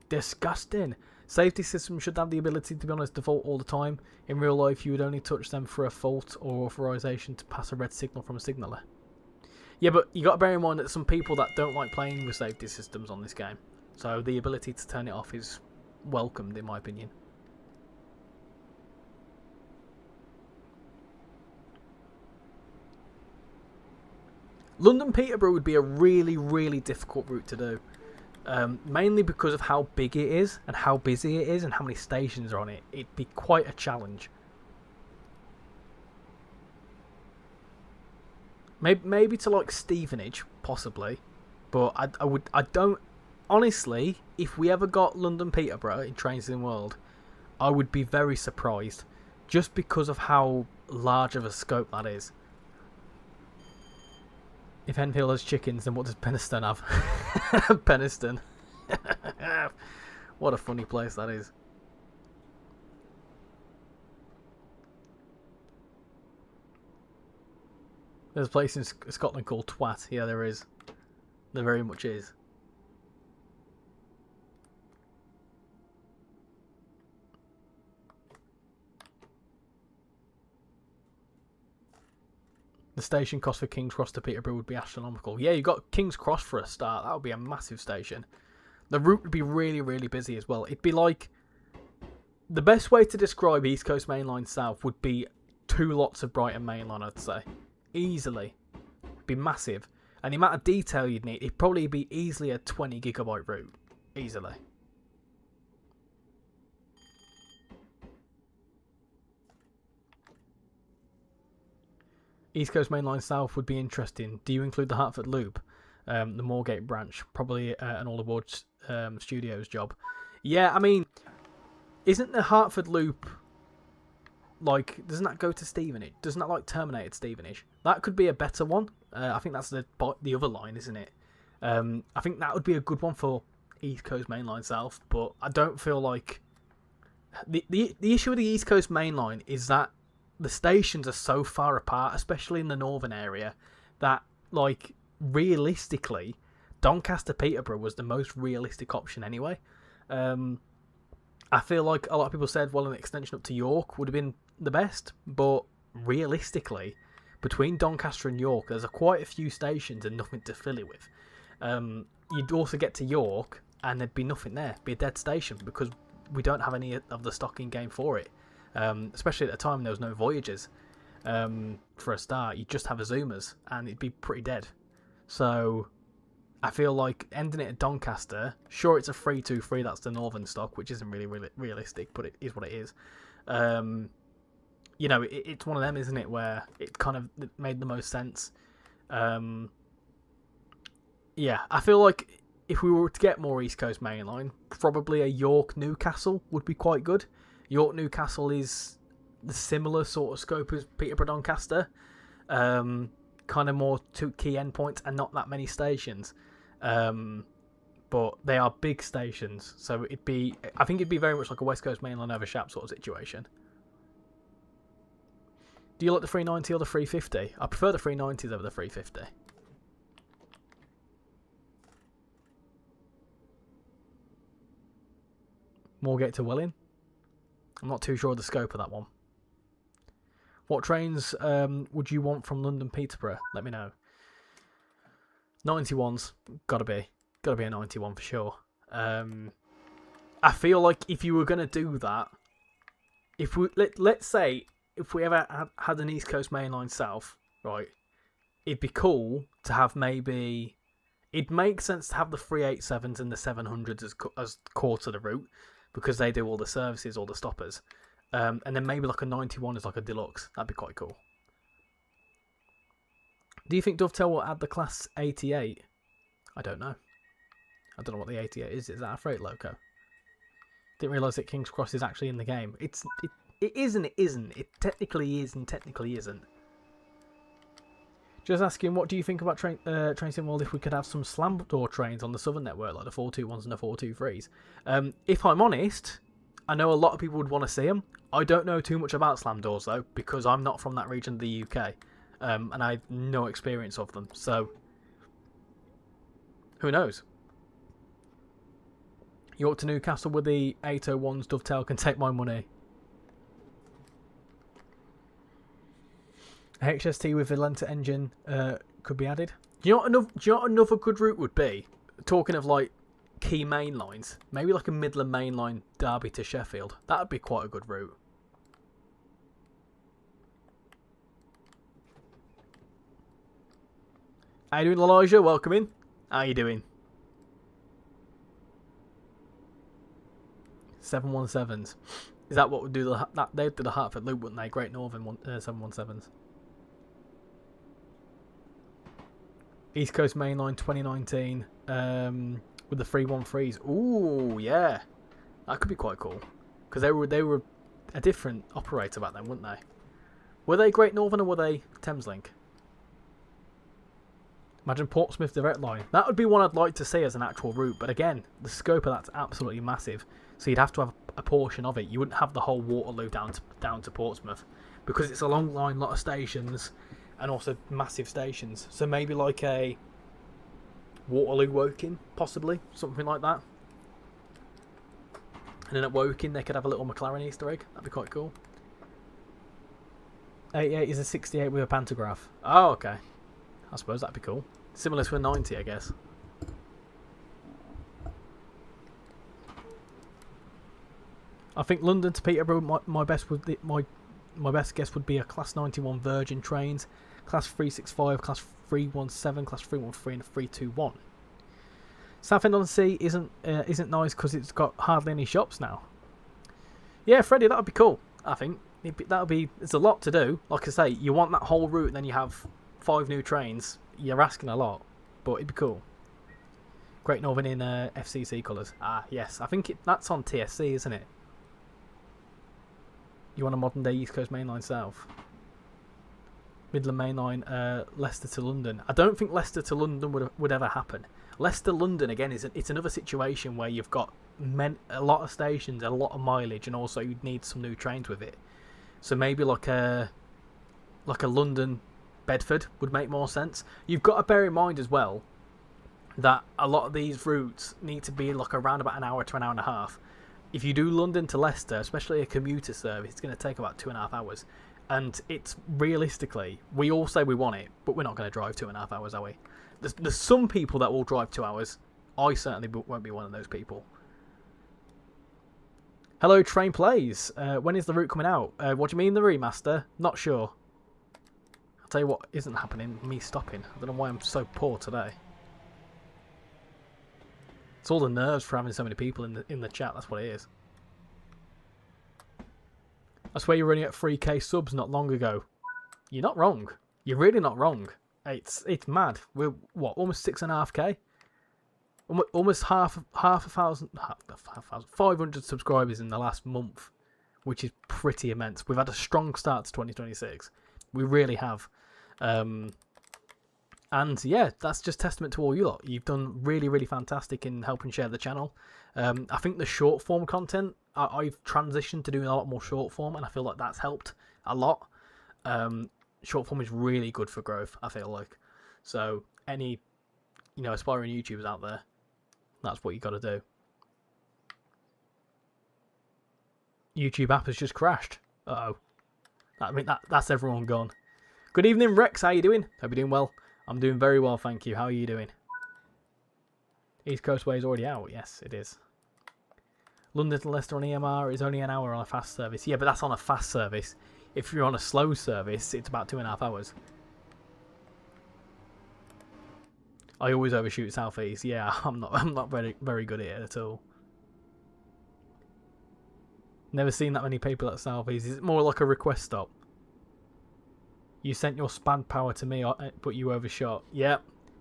Disgusting. Safety systems should have the ability to be on its default all the time. In real life, you would only touch them for a fault or authorization to pass a red signal from a signaller. Yeah, but you got to bear in mind that some people that don't like playing with safety systems on this game. So the ability to turn it off is welcomed, in my opinion. London Peterborough would be a really, really difficult route to do. Mainly because of how big it is and how busy it is and how many stations are on it. It'd be quite a challenge. Maybe to like Stevenage, possibly. But I don't... Honestly, if we ever got London Peterborough in Trains in the World, I would be very surprised. Just because of how large of a scope that is. If Henfield has chickens, then what does Penistone have? Penistone. What a funny place that is. There's a place in Scotland called Twat. Yeah, there is. There very much is. The station cost for King's Cross to Peterborough would be astronomical. Yeah, you got King's Cross for a start. That would be a massive station. The route would be really, really busy as well. It'd be like... The best way to describe East Coast Mainline South would be 2 lots of Brighton Mainline, I'd say. Easily. It'd be massive. And the amount of detail you'd need, it'd probably be easily a 20 gigabyte route. Easily. East Coast Main Line South would be interesting. Do you include the Hartford Loop, the Moorgate branch? Probably an all aboard studios job. Yeah, I mean, isn't the Hartford Loop like? Doesn't that go to Stevenage? Doesn't that like terminate at Stevenage? That could be a better one. I think that's the other line, isn't it? I think that would be a good one for East Coast Main Line South, but I don't feel like the issue with the East Coast Main Line is that the stations are so far apart, especially in the northern area, that like realistically, Doncaster Peterborough was the most realistic option anyway. I feel like a lot of people said, well, an extension up to York would have been the best, but realistically, between Doncaster and York, there's quite a few stations and nothing to fill it with. You'd also get to York and there'd be nothing there, it'd be a dead station, because we don't have any of the stock in game for it. Especially at the time there was no Voyagers for a start. You'd just have Azumas and it'd be pretty dead. So I feel like ending it at Doncaster, sure it's a 3-2-3, that's the northern stock, which isn't really realistic, but it is what it is. You know, it's one of them, isn't it, where it kind of made the most sense. Yeah, I feel like if we were to get more East Coast Main Line, probably a York-Newcastle would be quite good. York-Newcastle is the similar sort of scope as Peterborough-Doncaster. Kind of more two key endpoints and not that many stations. But they are big stations, so I think it'd be very much like a West Coast Main Line over Shap sort of situation. Do you like the 390 or the 350? I prefer the 390s over the 350. Moorgate to Welling? I'm not too sure of the scope of that one. What trains would you want from London Peterborough? Let me know. 91s, gotta be a 91 for sure. I feel like if you were gonna do that, if we let's say if we ever had an East Coast Main Line South, right, it'd be cool to have maybe. It'd make sense to have the 387s and the 700s as core to the route, because they do all the services, all the stoppers. And then maybe like a 91 is like a deluxe. That'd be quite cool. Do you think Dovetail will add the Class 88? I don't know. I don't know what the 88 is. Is that a freight loco? Didn't realise that King's Cross is actually in the game. It is and it isn't. It technically is and technically isn't. Just asking, what do you think about Train Sim World if we could have some slam door trains on the southern network, like the 421s and the 423s? If I'm honest, I know a lot of people would want to see them. I don't know too much about slam doors though, because I'm not from that region of the UK, and I have no experience of them. So who knows? York to Newcastle with the 801s. Dovetail can take my money. A HST with Valenta engine could be added. Do you know what another good route would be? Talking of like key main lines, maybe like a Midland main line, Derby to Sheffield. That would be quite a good route. How you doing, Elijah? Welcome in. How you doing? 717s. Is that what would do that? They'd do the Hartford Loop, wouldn't they? Great Northern 717s. East Coast Main Line 2019 with the 313s. Ooh, yeah, that could be quite cool, because they were a different operator back then, weren't they? Were they Great Northern or were they Thameslink? Imagine Portsmouth Direct Line. That would be one I'd like to see as an actual route, but again, the scope of that's absolutely massive. So you'd have to have a portion of it. You wouldn't have the whole Waterloo down to Portsmouth, because it's a long line, lot of stations, and also massive stations. So maybe like a Waterloo Woking, possibly, something like that. And then at Woking they could have a little McLaren Easter egg. That'd be quite cool. 88 is a 68 with a pantograph. Oh, okay. I suppose that'd be cool. Similar to a 90, I guess. I think London to Peterborough, my best guess would be a Class 91 Virgin trains, Class 365, Class 317, Class 313, and 321. Southend-on-Sea isn't nice because it's got hardly any shops now. Yeah, Freddie, that would be cool. I think. it's a lot to do. Like I say, you want that whole route, and then you have 5 new trains. You're asking a lot, but it'd be cool. Great Northern in FCC colours. Ah, yes. I think that's on TSC, isn't it? You want a modern day East Coast Mainline South? Midland Mainline, Leicester to London. I don't think Leicester to London would ever happen. Leicester London again it's another situation where you've got a lot of stations, a lot of mileage, and also you'd need some new trains with it. So maybe like a London Bedford would make more sense. You've got to bear in mind as well that a lot of these routes need to be like around about an hour to an hour and a half. If you do London to Leicester, especially a commuter service, it's going to take about 2.5 hours. And it's realistically, we all say we want it, but we're not going to drive 2.5 hours, are we? There's some people that will drive 2 hours. I certainly won't be one of those people. Hello, Train Plays. When is the route coming out? What do you mean, the remaster? Not sure. I'll tell you what isn't happening, me stopping. I don't know why I'm so poor today. It's all the nerves for having so many people in the chat, that's what it is. I swear you're running at 3k subs not long ago. You're not wrong. You're really not wrong. It's mad. We're what, almost 6.5k? Almost half a thousand, 500 subscribers in the last month, which is pretty immense. We've had a strong start to 2026. We really have. And yeah, that's just testament to all you lot. You've done really, really fantastic in helping share the channel. I think the short form content, I've transitioned to doing a lot more short form, and I feel like that's helped a lot. Short form is really good for growth, I feel like. So any, aspiring YouTubers out there, that's what you got to do. YouTube app has just crashed. Uh-oh. I mean, that's everyone gone. Good evening, Rex. How you doing? Hope you're doing well. I'm doing very well, thank you. How are you doing? East Coastway is already out. Yes, it is. London to Leicester on EMR is only an hour on a fast service. Yeah, but that's on a fast service. If you're on a slow service, it's about 2.5 hours. I always overshoot South East. Yeah, I'm not very good at it at all. Never seen that many people at South East. Is it more like a request stop? You sent your spad power to me, but you overshot. Yeah.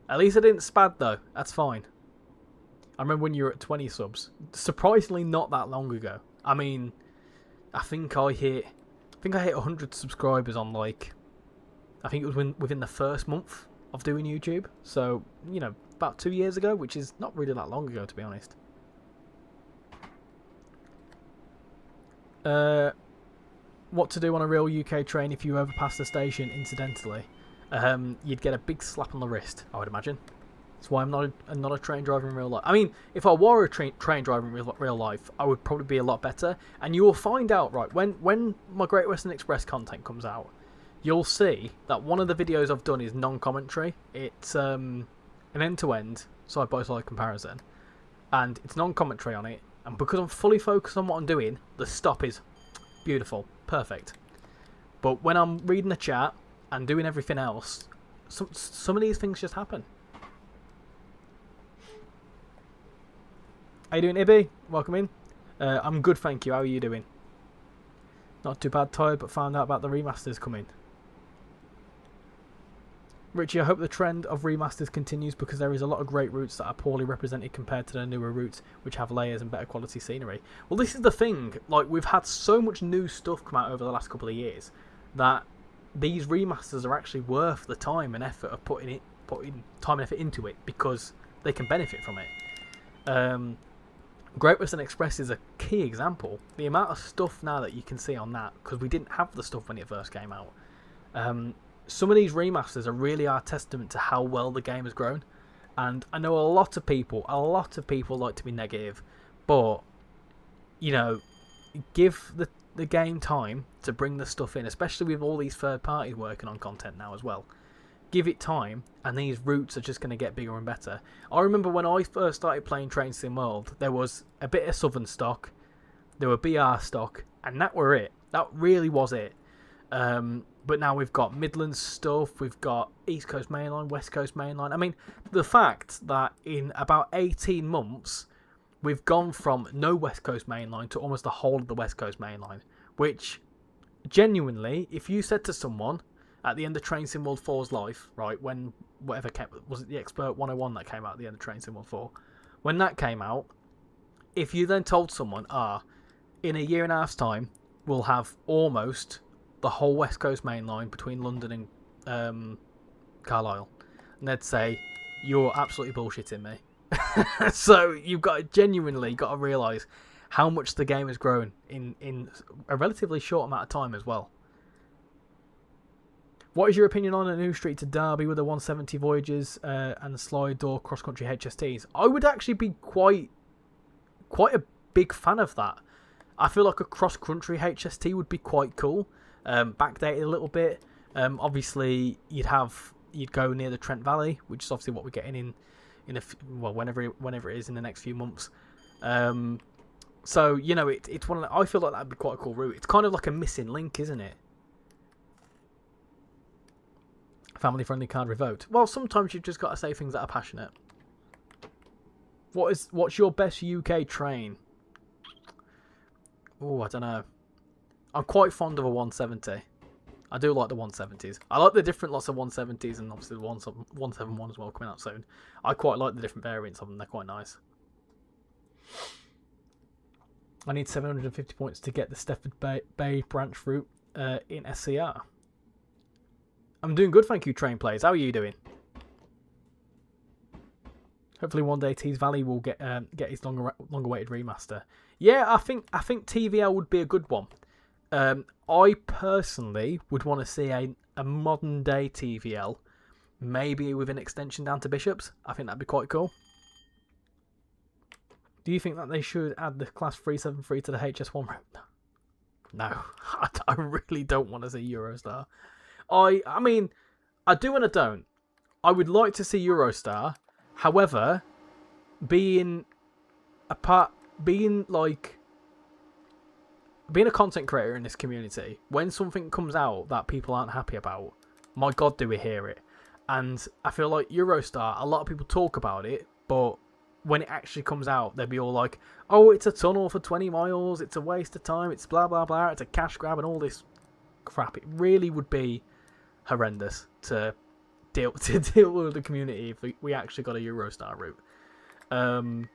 At least I didn't spad though. That's fine. I remember when you were at 20 subs. Surprisingly not that long ago. I mean, I think I hit 100 subscribers on I think it was within the first month of doing YouTube. So, about 2 years ago, which is not really that long ago to be honest. What to do on a real UK train if you overpass the station incidentally? You'd get a big slap on the wrist, I would imagine. That's why I'm not a train driver in real life. I mean, if I were a train driver in real life, I would probably be a lot better. And you will find out, right, when my Great Western Express content comes out, you'll see that one of the videos I've done is non-commentary. It's an end-to-end, side-by-side comparison. And it's non-commentary on it. And because I'm fully focused on what I'm doing, the stop is beautiful. Perfect. But when I'm reading the chat and doing everything else, some of these things just happen. How you doing, Ibby? Welcome in. I'm good, thank you. How are you doing? Not too bad, tired, but found out about the remasters coming. Richie, I hope the trend of remasters continues because there is a lot of great routes that are poorly represented compared to the newer routes which have layers and better quality scenery. Well, this is the thing. We've had so much new stuff come out over the last couple of years that these remasters are actually worth the time and effort of putting time and effort into it because they can benefit from it. Great Western Express is a key example. The amount of stuff now that you can see on that, because we didn't have the stuff when it first came out. Some of these remasters are really our testament to how well the game has grown. And I know a lot of people like to be negative, but, give the game time to bring the stuff in, especially with all these third parties working on content now as well. Give it time, and these routes are just going to get bigger and better. I remember when I first started playing Train Sim World, there was a bit of Southern stock, there were BR stock, and that were it. That really was it. But now we've got Midlands stuff, we've got East Coast Mainline, West Coast Mainline. I mean, the fact that in about 18 months, we've gone from no West Coast Mainline to almost the whole of the West Coast Mainline, which genuinely, if you said to someone at the end of Train Sim World 4's life, right, when whatever came, was it the Expert 101 that came out at the end of Train Sim World 4? When that came out, if you then told someone, in a year and a half's time, we'll have almost the whole West Coast main line between London and Carlisle, and they'd say, you're absolutely bullshitting me. So you've genuinely got to realise how much the game has grown in a relatively short amount of time as well. What is your opinion on a new street to Derby with the 170 Voyages and slide door cross-country HSTs? I would actually be quite a big fan of that. I feel like a cross-country HST would be quite cool. Backdated a little bit. Obviously, you'd go near the Trent Valley, which is obviously what we're getting whenever it is in the next few months. So it's one. I feel like that'd be quite a cool route. It's kind of like a missing link, isn't it? Family-friendly card revoked. Well, sometimes you've just got to say things that are passionate. What's your best UK train? Oh, I don't know. I'm quite fond of a 170. I do like the 170s. I like the different lots of 170s and obviously the 171 as well coming out soon. I quite like the different variants of them. They're quite nice. I need 750 points to get the Stefford Bay branch route in SCR. I'm doing good, thank you, Train Players. How are you doing? Hopefully one day Tees Valley will get his longer-awaited remaster. Yeah, I think TVL would be a good one. I personally would want to see a modern-day TVL, maybe with an extension down to Bishops. I think that'd be quite cool. Do you think that they should add the Class 373 to the HS1 route? No, I really don't want to see Eurostar. I mean, I do and I don't. I would like to see Eurostar. However, being a content creator in this community, when something comes out that people aren't happy about, my God, do we hear it? And I feel like Eurostar, a lot of people talk about it, but when it actually comes out, they'll be all like, oh, it's a tunnel for 20 miles, it's a waste of time, it's blah, blah, blah, it's a cash grab and all this crap. It really would be horrendous to deal with the community if we actually got a Eurostar route. And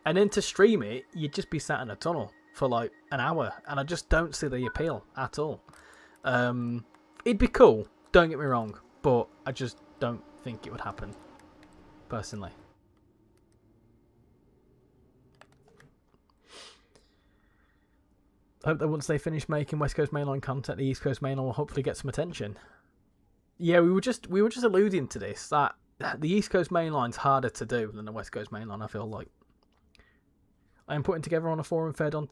then to stream it, you'd just be sat in a tunnel for like an hour, and I just don't see the appeal at all. It'd be cool, don't get me wrong, but I just don't think it would happen, personally. I hope that once they finish making West Coast Mainline content, the East Coast Mainline will hopefully get some attention. Yeah, we were just alluding to this, that the East Coast Mainline's harder to do than the West Coast Mainline, I feel like. I am putting together on a forum thread on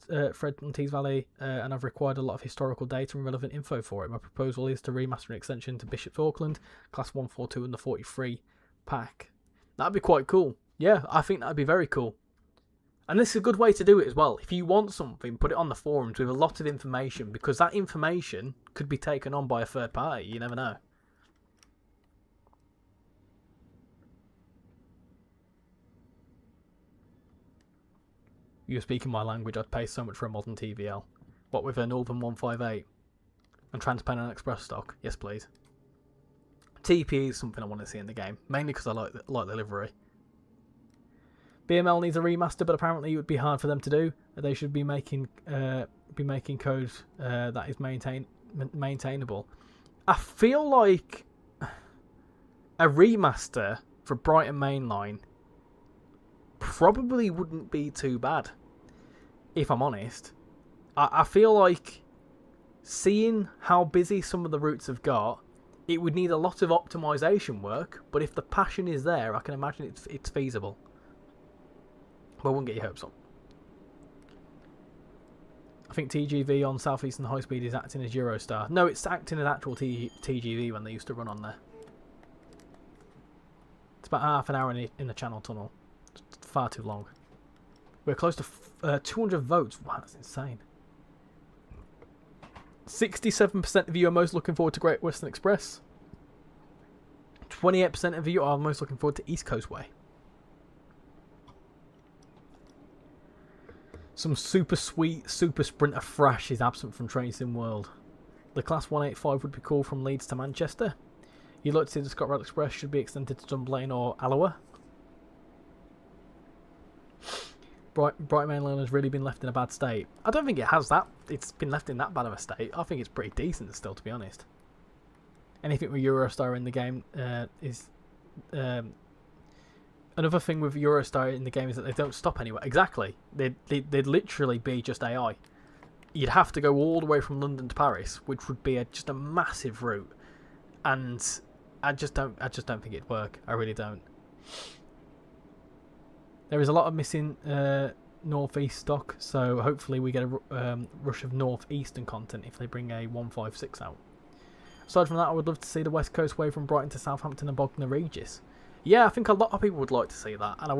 Tees Valley, and I've required a lot of historical data and relevant info for it. My proposal is to remaster an extension to Bishop's Auckland, Class 142 and the 43 pack. That'd be quite cool. Yeah, I think that'd be very cool. And this is a good way to do it as well. If you want something, put it on the forums with a lot of information, because that information could be taken on by a third party. You never know. You're speaking my language. I'd pay so much for a modern TVL. What, with a Northern 158? And Trans-Pennine Express stock? Yes, please. TP is something I want to see in the game. Mainly because I like the livery. BML needs a remaster, but apparently it would be hard for them to do. They should be making code that is maintainable. I feel like a remaster for Brighton Mainline probably wouldn't be too bad, if I'm honest. I feel like, seeing how busy some of the routes have got, it would need a lot of optimization work, but if the passion is there, I can imagine it's feasible. But I wouldn't get your hopes up. I think TGV on South Eastern High Speed is acting as Eurostar. No, it's acting as actual TGV when they used to run on there. It's about half an hour in the Channel Tunnel. It's far too long. We're close to 200 votes. Wow, that's insane. 67% of you are most looking forward to Great Western Express. 28% of you are most looking forward to East Coast Way. Some super sweet Super Sprinter thrash is absent from Train Sim World. The Class 185 would be cool from Leeds to Manchester. You'd like to see the ScotRail Express should be extended to Dunblane or Alloa. Bright Main Line has really been left in a bad state. I don't think it has that. It's been left in that bad of a state. I think it's pretty decent still, to be honest. Anything with Eurostar in the game is... another thing with Eurostar in the game is that they don't stop anywhere. Exactly. They'd literally be just AI. You'd have to go all the way from London to Paris, which would be just a massive route. And I just don't think it'd work. I really don't. There is a lot of missing northeast stock, so hopefully we get a rush of northeastern content if they bring a 156 out. Aside from that, I would love to see the West Coast way from Brighton to Southampton and Bognor Regis. Yeah, I think a lot of people would like to see that, and I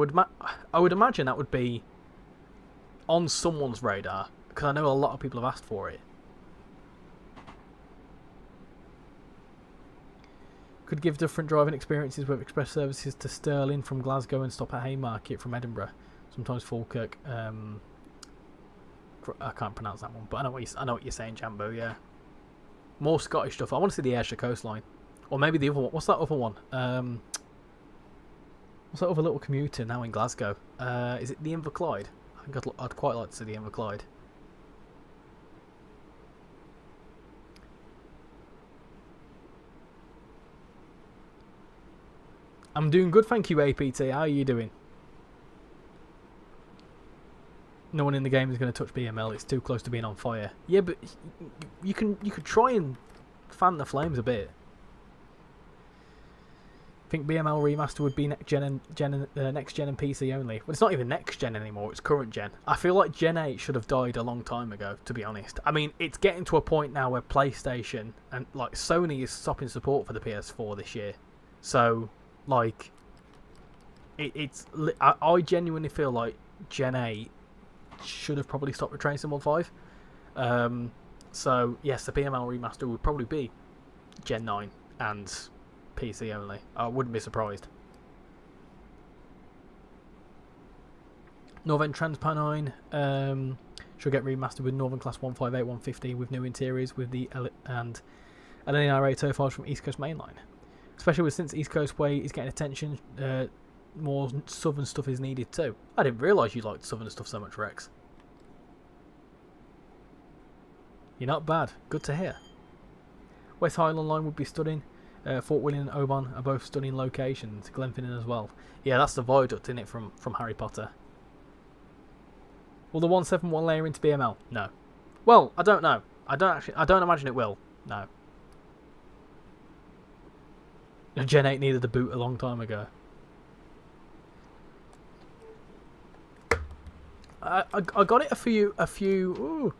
would imagine that would be on someone's radar, because I know a lot of people have asked for it. Could give different driving experiences with express services to Stirling from Glasgow and stop at Haymarket from Edinburgh. Sometimes Falkirk. I can't pronounce that one, but I know what you're saying, Jambo. Yeah, more Scottish stuff. I want to see the Ayrshire coastline, or maybe the other one. What's that other one? What's that other little commuter now in Glasgow? Is it the Inverclyde? I think I'd quite like to see the Inverclyde. I'm doing good, thank you, APT. How are you doing? No one in the game is going to touch BML. It's too close to being on fire. Yeah, but you could try and fan the flames a bit. I think BML Remaster would be next gen and PC only. Well, it's not even next gen anymore. It's current gen. I feel like Gen 8 should have died a long time ago, to be honest. I mean, it's getting to a point now where PlayStation and like Sony is stopping support for the PS4 this year. So, like, I genuinely feel like Gen 8 should have probably stopped with Train Sim 1.5. So, yes, the BML Remaster would probably be Gen 9 and PC only. I wouldn't be surprised. Northern Transpennine should get remastered with Northern Class 158, 150 with new interiors with the and LNR 805 from East Coast Mainline. Especially since East Coast Way is getting attention, more southern stuff is needed too. I didn't realise you liked southern stuff so much, Rex. You're not bad. Good to hear. West Highland Line would be stunning. Fort William and Oban are both stunning locations. Glenfinnan as well. Yeah, that's the viaduct, isn't it, from Harry Potter? Will the 171 layer into BML? No. Well, I don't know. I don't imagine it will. No. Gen 8 needed a boot a long time ago. I got it a few. Ooh,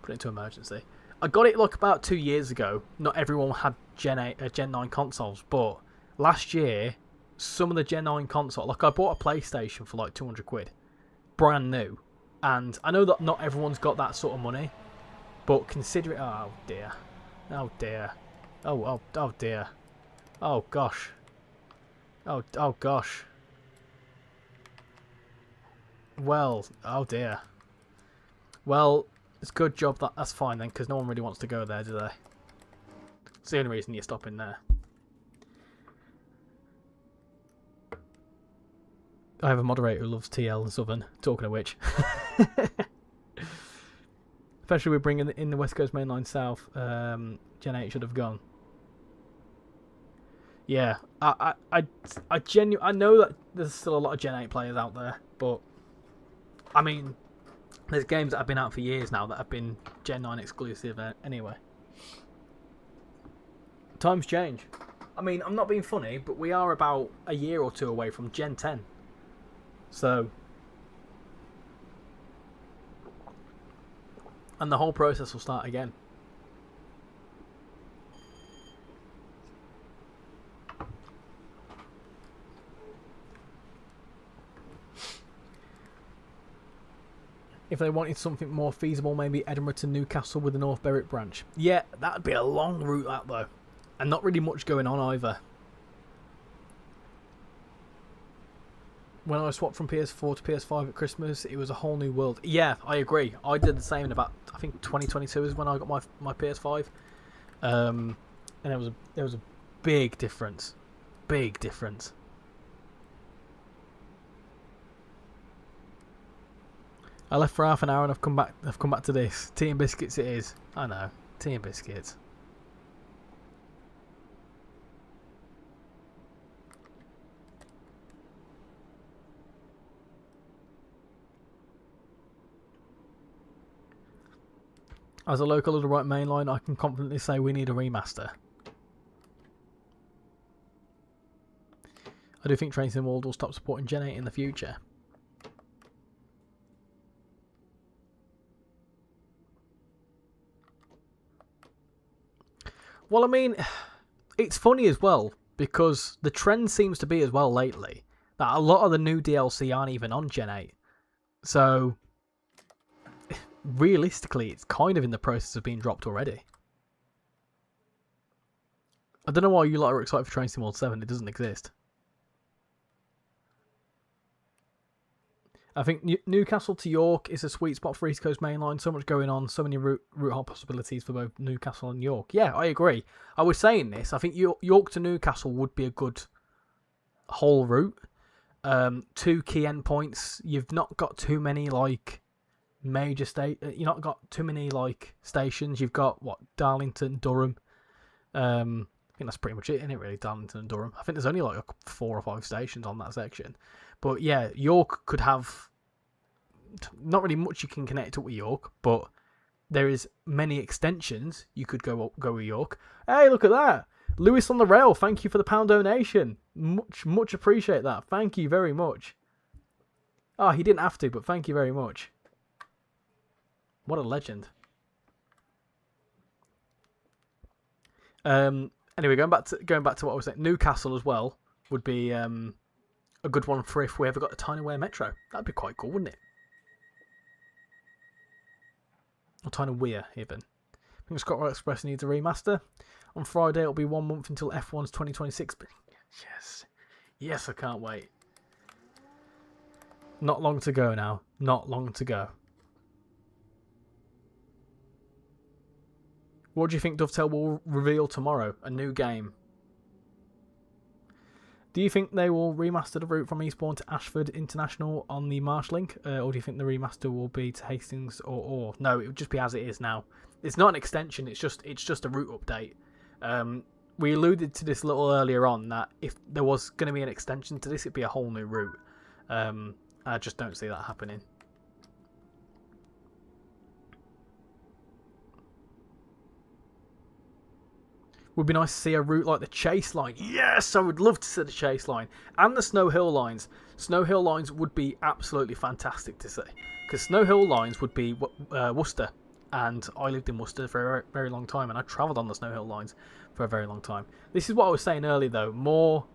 put it into emergency. I got it like about 2 years ago. Not everyone had Gen 9 consoles, but last year some of the Gen 9 console, like I bought a PlayStation for like 200 quid, brand new, and I know that not everyone's got that sort of money, but consider it. Oh dear, oh dear, oh dear. Oh gosh. Oh gosh. Well, oh dear. Well, it's a good job that's fine then, because no one really wants to go there, do they? It's the only reason you're stopping there. I have a moderator who loves TL and Southern, talking of which. Especially with bringing in the West Coast Mainline South, Gen 8 should have gone. Yeah, I know that there's still a lot of Gen 8 players out there, but I mean, there's games that have been out for years now that have been Gen 9 exclusive anyway. Times change. I mean, I'm not being funny, but we are about a year or two away from Gen 10. So, and the whole process will start again. If they wanted something more feasible, maybe Edinburgh to Newcastle with the North Berwick branch. Yeah, that'd be a long route, that though. And not really much going on either. When I swapped from PS4 to PS5 at Christmas, it was a whole new world. Yeah, I agree. I did the same in about, I think 2022 is when I got my PS5. And there was a big difference. Big difference. I left for half an hour and I've come back to this. Tea and biscuits it is. I know. Tea and biscuits. As a local of the right main line, I can confidently say we need a remaster. I do think Trains in the World will stop supporting Gen 8 in the future. Well, I mean, it's funny as well, because the trend seems to be as well lately that a lot of the new DLC aren't even on Gen 8. So, realistically, it's kind of in the process of being dropped already. I don't know why you lot are excited for Train Sim World 7, it doesn't exist. I think Newcastle to York is a sweet spot for East Coast Main Line. So much going on, so many route hop possibilities for both Newcastle and York. Yeah, I agree. I was saying this. I think York to Newcastle would be a good whole route. 2 key endpoints. You've not got too many like major you've not got too many like stations. You've got what, Darlington, Durham. I think that's pretty much it, isn't it? Really, Darlington and Durham. I think there's only like 4 or 5 stations on that section. But yeah, York could have not really much you can connect it with York, but there is many extensions you could go with York. Hey, look at that. Lewis on the rail, thank you for the £1 donation. Much appreciate that. Thank you very much. Oh, he didn't have to, but thank you very much. What a legend. Anyway, going back to what I was saying, Newcastle as well would be a good one for if we ever got a Tyneware Metro. That'd be quite cool, wouldn't it? Or Tyneweir, even. I think ScotRail Express needs a remaster. On Friday, it'll be 1 month until F1's 2026. But yes. Yes, I can't wait. Not long to go now. Not long to go. What do you think Dovetail will reveal tomorrow? A new game. Do you think they will remaster the route from Eastbourne to Ashford International on the Marsh link? Or do you think the remaster will be to Hastings or? No, it would just be as it is now. It's not an extension, it's just a route update. We alluded to this a little earlier on, that if there was going to be an extension to this, it'd be a whole new route. I just don't see that happening. Would be nice to see a route like the Chase line. Yes, I would love to see the Chase line. And the Snow Hill lines. Snow Hill lines would be absolutely fantastic to see. Because Snow Hill lines would be Worcester. And I lived in Worcester for a very long time. And I travelled on the Snow Hill lines for a very long time. This is what I was saying earlier though. More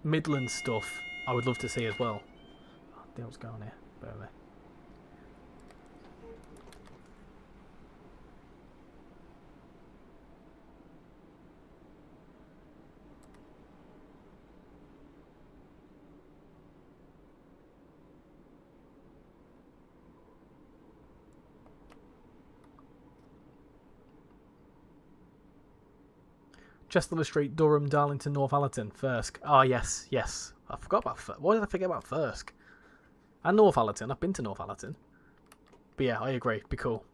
Midland stuff I would love to see as well. Oh, what's going on here? Bear with me. Chester Street, Durham, Darlington, Northallerton, Thirsk. Ah, yes. I forgot about Thirsk. Why did I forget about Thirsk? And Northallerton. I've been to Northallerton. But yeah, I agree. Be cool.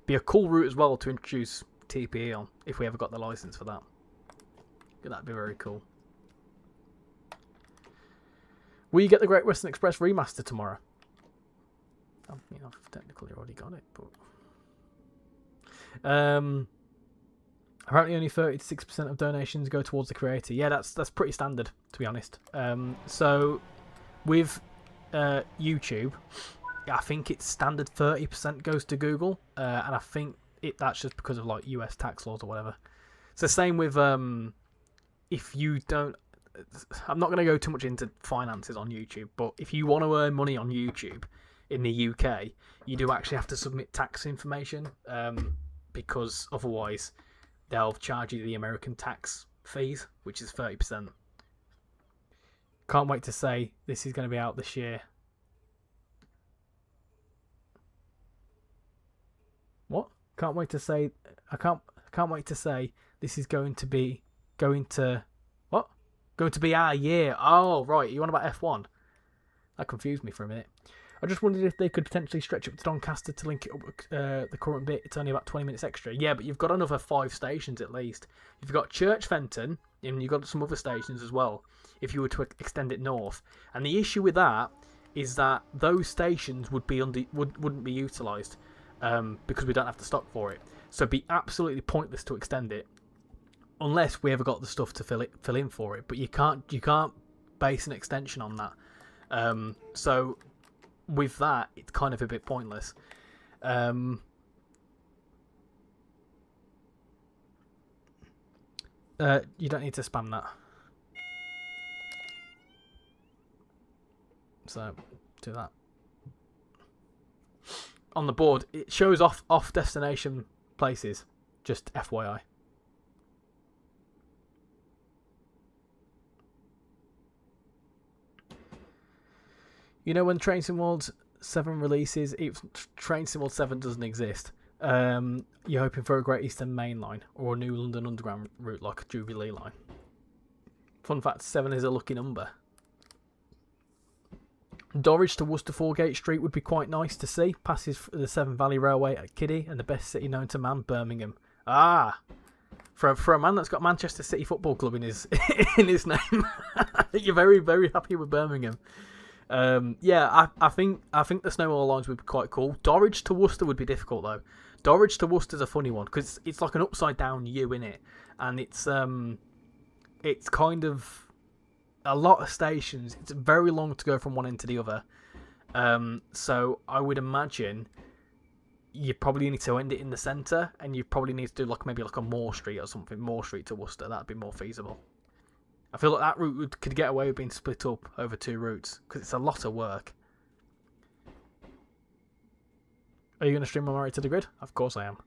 Be a cool route as well to introduce TPE on, if we ever got the license for that. That'd be very cool. Will you get the Great Western Express remaster tomorrow? I mean, I've technically already got it, but... Apparently only 30 to 60% of donations go towards the creator. Yeah, that's pretty standard, to be honest. So with YouTube, I think it's standard 30% goes to Google, and I think that's just because of like US tax laws or whatever. It's the same with if you don't. I'm not going to go too much into finances on YouTube, but if you want to earn money on YouTube in the UK, you do actually have to submit tax information, because otherwise they'll charge you the American tax fees, which is 30%. Can't wait to say this is going to be out this year. What? Can't wait to say. I can't wait to say this is going to be what? Going to be our year. Oh right, you on about F1? That confused me for a minute. I just wondered if they could potentially stretch up to Doncaster to link it up with the current bit. It's only about 20 minutes extra. Yeah, but you've got another 5 stations at least. You've got Church Fenton, and you've got some other stations as well, if you were to extend it north. And the issue with that is that those stations wouldn't be utilised because we don't have the stock for it. So it'd be absolutely pointless to extend it unless we ever got the stuff to fill in for it. But you can't base an extension on that. So with that, it's kind of a bit pointless. You don't need to spam that. So do that. On the board, it shows off destination places. Just FYI. You know when Train Sim World 7 releases, Train Sim World 7 doesn't exist. You're hoping for a Great Eastern Main Line or a new London Underground route like a Jubilee line. Fun fact, 7 is a lucky number. Dorridge to Worcester Foregate Street would be quite nice to see. Passes the Severn Valley Railway at Kiddie and the best city known to man, Birmingham. Ah! For a man that's got Manchester City Football Club in his name, you're very, very happy with Birmingham. Yeah, I think the Snowball lines would be quite cool. Dorridge to Worcester would be difficult though. Dorridge to Worcester's a funny one because it's like an upside down U in it, and it's kind of a lot of stations. It's very long to go from one end to the other. So I would imagine you probably need to end it in the centre, and you probably need to do maybe a Moore Street or something. Moore Street to Worcester, that'd be more feasible. I feel like that route could get away with being split up over 2 routes because it's a lot of work. Are you going to stream on Married to the Grid? Of course I am.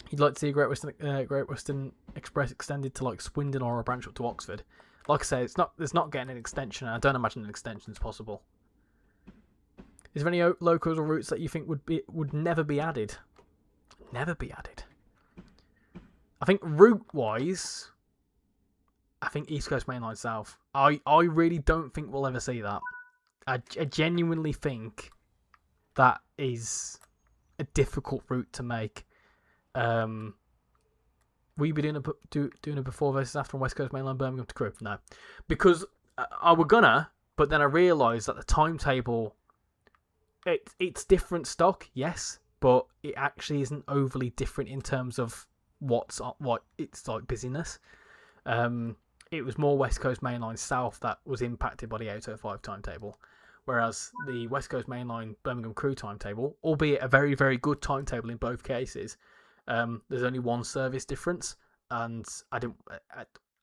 You'd like to see a Great Western Express extended to Swindon or a branch up to Oxford? Like I say, it's not getting an extension. I don't imagine an extension is possible. Is there any locals or routes that you think would never be added? Never be added. I think route wise, I think East Coast Main Line South. I really don't think we'll ever see that. I genuinely think that is a difficult route to make. Will you be doing a before versus after on West Coast Main Line Birmingham to Crewe? No, because I were gonna, but then I realised that the timetable, it's different stock, yes, but it actually isn't overly different in terms of what it's like busyness. It was more West Coast Main Line South that was impacted by the 805 timetable, whereas the West Coast Main Line Birmingham Crewe timetable, albeit a very, very good timetable in both cases, there's only one service difference, and I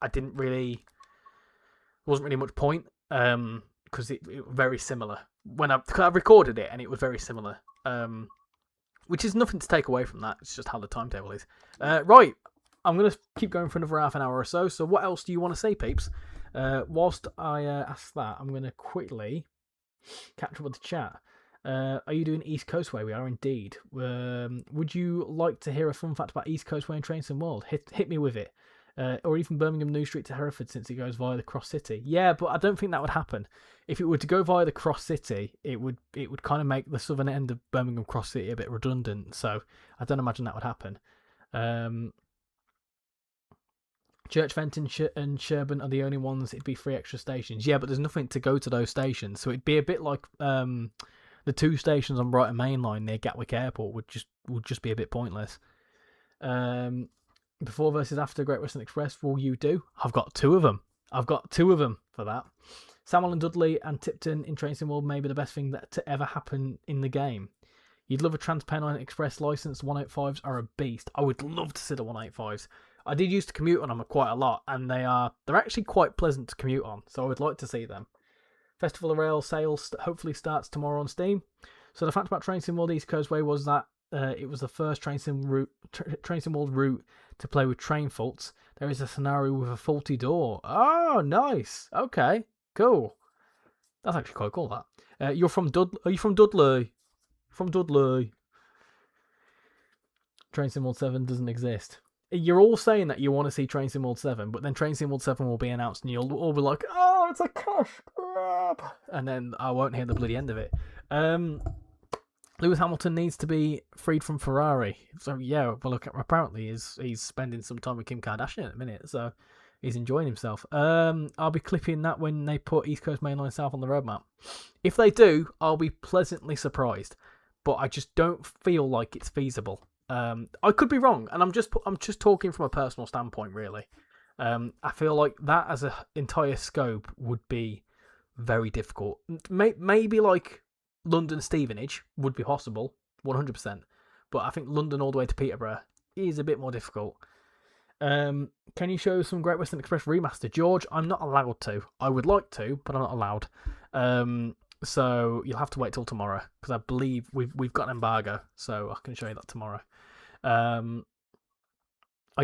didn't really, wasn't really much point, because it was very similar when I recorded it, and it was very similar, which is nothing to take away from that. It's just how the timetable is. Right, I'm going to keep going for another half an hour or so. So what else do you want to say, peeps? Whilst I ask that, I'm going to quickly catch up with the chat. Are you doing East Coast Way? We are indeed. Would you like to hear a fun fact about East Coast Way and Train Sim World? Hit me with it. Or even Birmingham New Street to Hereford, since it goes via the Cross City. Yeah, but I don't think that would happen. If it were to go via the Cross City, it would kind of make the southern end of Birmingham Cross City a bit redundant. So I don't imagine that would happen. Church Fenton and Sherburn are the only ones. It'd be 3 extra stations. Yeah, but there's nothing to go to those stations, so it'd be a bit like the 2 stations on Brighton Main Line near Gatwick Airport would just be a bit pointless. Before versus after Great Western Express, will you do? I've got 2 of them. For that. Samuel and Dudley and Tipton in Train Sim World may be the best thing that to ever happen in the game. You'd love a Trans-Pennine Express licensed 185s are a beast. I would love to see the 185s. I did used to commute on them quite a lot, and they're actually quite pleasant to commute on, so I would like to see them. Festival of Rail sales hopefully starts tomorrow on Steam. So the fact about Train Sim World East Coast Way was that it was the first Train Sim World route to play with train faults. There is a scenario with a faulty door. Oh, nice. Okay, cool. That's actually quite cool, that. You're from Dudley? Are you from Dudley? From Dudley. Train Sim World 7 doesn't exist. You're all saying that you want to see Train Sim World 7, but then Train Sim World 7 will be announced and you'll all be like, oh, it's a cash grab. And then I won't hear the bloody end of it. Lewis Hamilton needs to be freed from Ferrari. So, yeah, well, look, apparently he's spending some time with Kim Kardashian at the minute, so he's enjoying himself. I'll be clipping that when they put East Coast Mainline South on the roadmap. If they do, I'll be pleasantly surprised, but I just don't feel like it's feasible. I could be wrong, and I'm just talking from a personal standpoint, really. I feel like that as an entire scope would be very difficult. Maybe like London Stevenage would be possible, 100%. But I think London all the way to Peterborough is a bit more difficult. Can you show some Great Western Express remaster, George? I'm not allowed to. I would like to, but I'm not allowed. So you'll have to wait till tomorrow because I believe we've got an embargo, so I can show you that tomorrow. I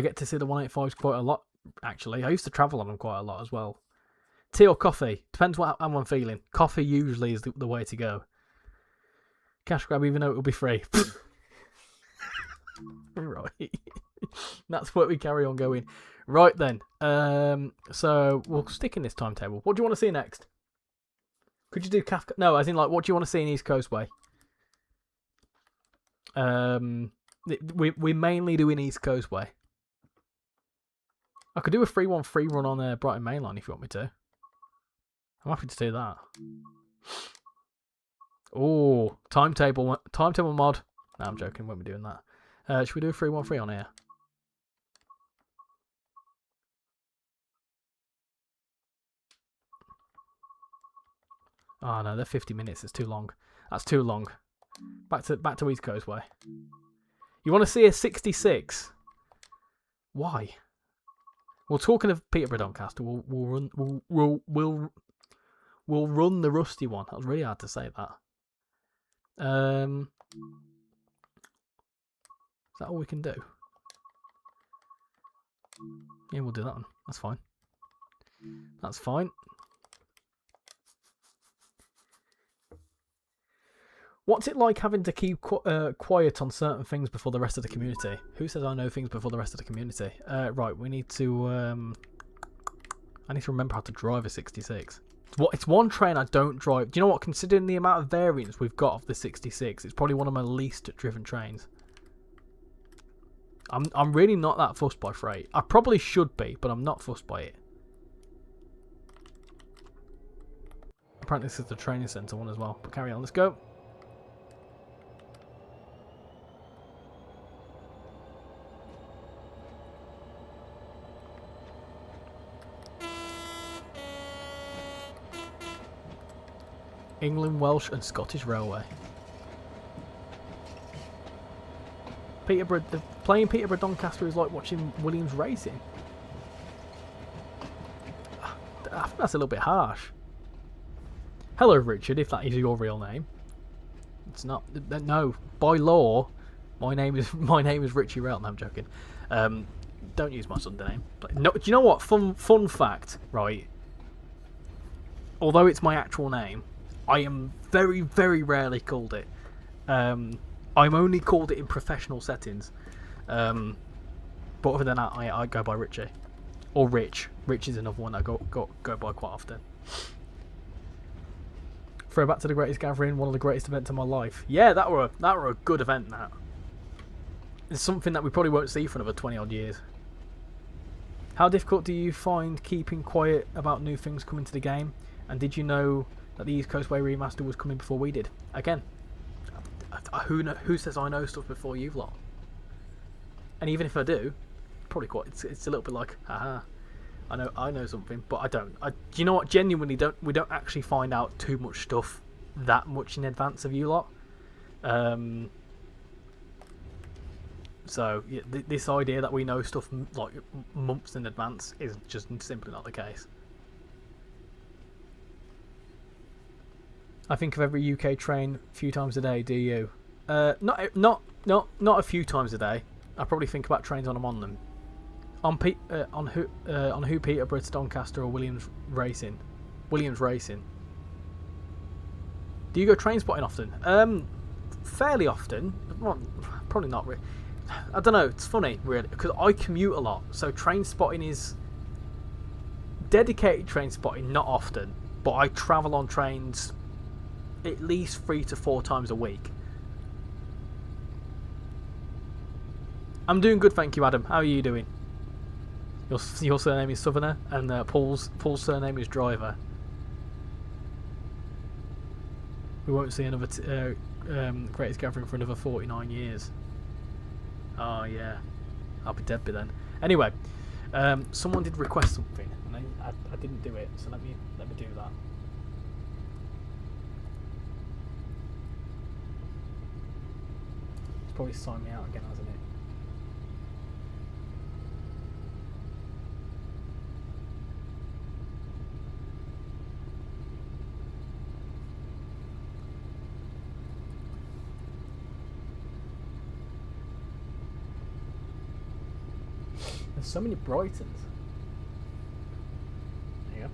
get to see the 185s quite a lot, actually. I used to travel on them quite a lot as well. Tea or coffee? Depends what I'm feeling. Coffee usually is the way to go. Cash grab, even though it'll be free. Right. That's where we carry on going. Right then. So we'll stick in this timetable. What do you want to see next? Could you do Kafka? No, as in like, what do you want to see in East Coastway? We're mainly doing East Coastway. I could do a free run on Brighton Mainline if you want me to. I'm happy to do that. Oh, timetable mod. No, I'm joking. Won't be doing that. Should we do a 313 on here? Oh no, they're 50 minutes. It's too long. That's too long. Back to East Coastway. You want to see a 66? Why? Well, talking of Peterborough Doncaster, we'll run the rusty one. That was really hard to say that. Is that all we can do? Yeah, we'll do that one. That's fine. That's fine. What's it like having to keep quiet on certain things before the rest of the community? Who says I know things before the rest of the community? Right, we need to... I need to remember how to drive a 66. It's one train I don't drive. Do you know what? Considering the amount of variants we've got of the 66, it's probably one of my least driven trains. I'm really not that fussed by freight. I probably should be, but I'm not fussed by it. Apparently this is the training centre one as well. But carry on, let's go. England, Welsh and Scottish Railway. Playing Peterborough Doncaster is like watching Williams racing. I think that's a little bit harsh. Hello, Richard, if that is your real name. It's not. No, by law, my name is RichyRail. No, I'm joking. Don't use my Sunday name. No, do you know what? Fun fact, right? Although it's my actual name, I am very, very rarely called it. I'm only called it in professional settings. But other than that, I go by Richie. Or Rich. Rich is another one I go by quite often. Throwback to the greatest gathering, one of the greatest events of my life. Yeah, that were a good event, that. It's something that we probably won't see for another 20 odd years. How difficult do you find keeping quiet about new things coming to the game? And did you know that the East Coastway Remaster was coming before we did? Again, who says I know stuff before you lot? And even if I do, probably quite. It's a little bit like, haha, I know something, but I don't. Do you know what? Genuinely, we don't actually find out too much stuff that much in advance of you lot. So yeah, this idea that we know stuff like months in advance is just simply not the case. I think of every UK train a few times a day. Do you? Not a few times a day. I probably think about trains when I'm on them. On who Peterborough to Doncaster or Williams Racing. Williams Racing. Do you go train spotting often? Fairly often. Well, probably not really. I don't know, it's funny, really, because I commute a lot, so train spotting is... Dedicated train spotting, not often, but I travel on trains at least 3 to 4 times a week. I'm doing good, thank you, Adam. How are you doing? Your surname is Southerner, and Paul's surname is Driver. We won't see another Greatest Gathering for another 49 years. Oh yeah, I'll be dead by then. Anyway, someone did request something, and I didn't do it, so let me do that. It's probably signed me out again, hasn't it? There's so many Brightons. There you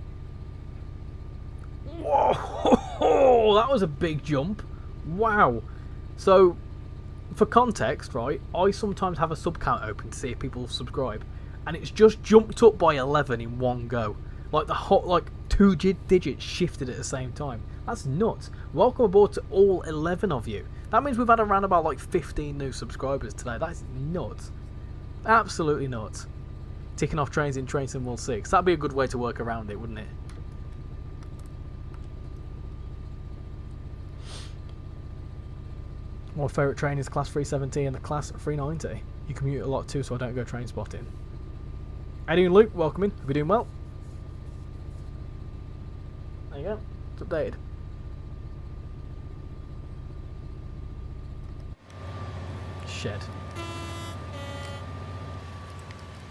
go. Whoa! That was a big jump. Wow. So, for context, right, I sometimes have a sub count open to see if people subscribe, and it's just jumped up by 11 in one go. Like like 2 digits shifted at the same time. That's nuts. Welcome aboard to all 11 of you. That means we've had around about like 15 new subscribers today. That's nuts. Absolutely nuts. Ticking off trains in Train Sim World 6. That'd be a good way to work around it, wouldn't it? My favourite train is Class 370 and the Class 390. You commute a lot too, so I don't go train spotting. Eddie and Luke, welcome in. Hope you're doing well. There you go. It's updated. Shed.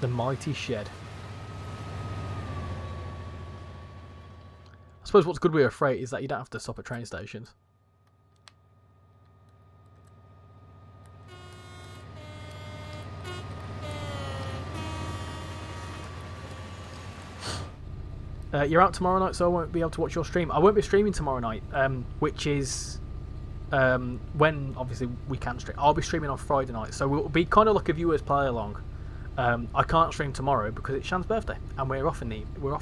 The mighty shed. I suppose what's good with a freight is that you don't have to stop at train stations. You're out tomorrow night, so I won't be able to watch your stream. I won't be streaming tomorrow night, which is when obviously we can stream. I'll be streaming on Friday night, so we'll be kind of like a viewers play along. I can't stream tomorrow because it's Shan's birthday, and we're off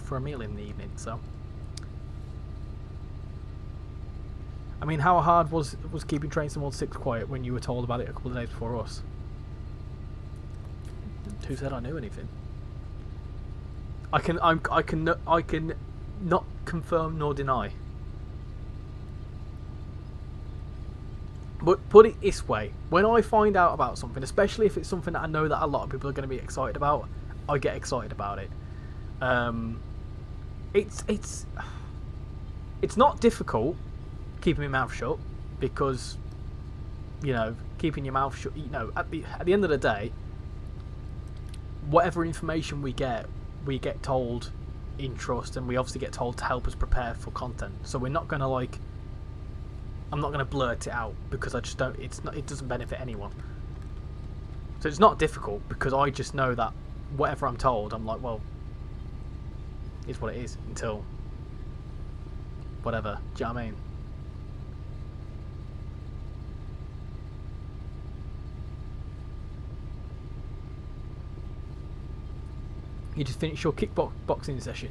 for a meal in the evening. So, I mean, how hard was keeping Train Sim World 6 quiet when you were told about it a couple of days before us? Who said I knew anything? I can not confirm nor deny. But put it this way, when I find out about something, especially if it's something that I know that a lot of people are going to be excited about, I get excited about it. It's not difficult keeping my mouth shut, because, you know, keeping your mouth shut, you know, at the end of the day, whatever information we get told in trust, and we obviously get told to help us prepare for content. So we're not going to like, I'm not going to blurt it out because I just don't. It doesn't benefit anyone. So it's not difficult because I just know that whatever I'm told, I'm like, well, it's what it is until whatever. Do you know what I mean? You just finished your kickboxing session.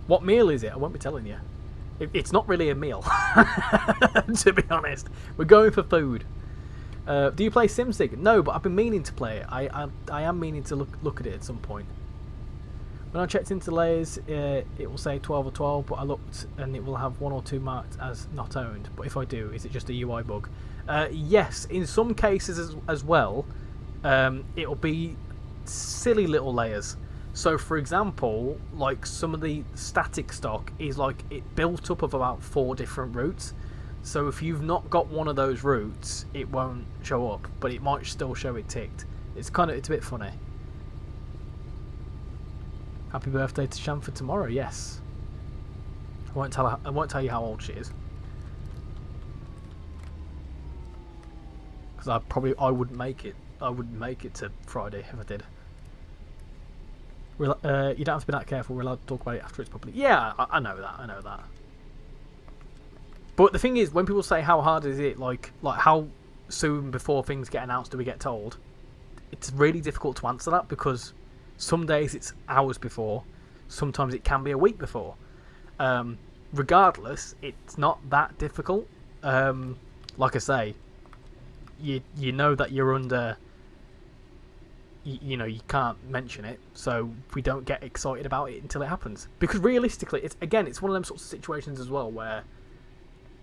What meal is it? I won't be telling you. It's not really a meal, to be honest. We're going for food. Do you play SimSig? No, but I've been meaning to play it. I am meaning to look at it at some point. When I checked into layers, it will say 12 or 12, but I looked and it will have 1 or 2 marked as not owned. But if I do, is it just a UI bug? Yes, in some cases as well, it'll be silly little layers. So, for example, like some of the static stock is like it built up of about 4 different routes. So if you've not got one of those routes, it won't show up, but it might still show it ticked. It's a bit funny. Happy birthday to Shan for tomorrow. Yes. I won't tell you how old she is, because I wouldn't make it. I wouldn't make it to Friday if I did. You don't have to be that careful. We're allowed to talk about it after it's public. Yeah, I know that. I know that. But the thing is, when people say how hard is it, like how soon before things get announced do we get told? it's really difficult to answer that because some days it's hours before, sometimes it can be a week before. Regardless, it's not that difficult. Like I say, you know that you're under. You know you can't mention it, so we don't get excited about it until it happens. Because realistically, it's one of them sorts of situations as well where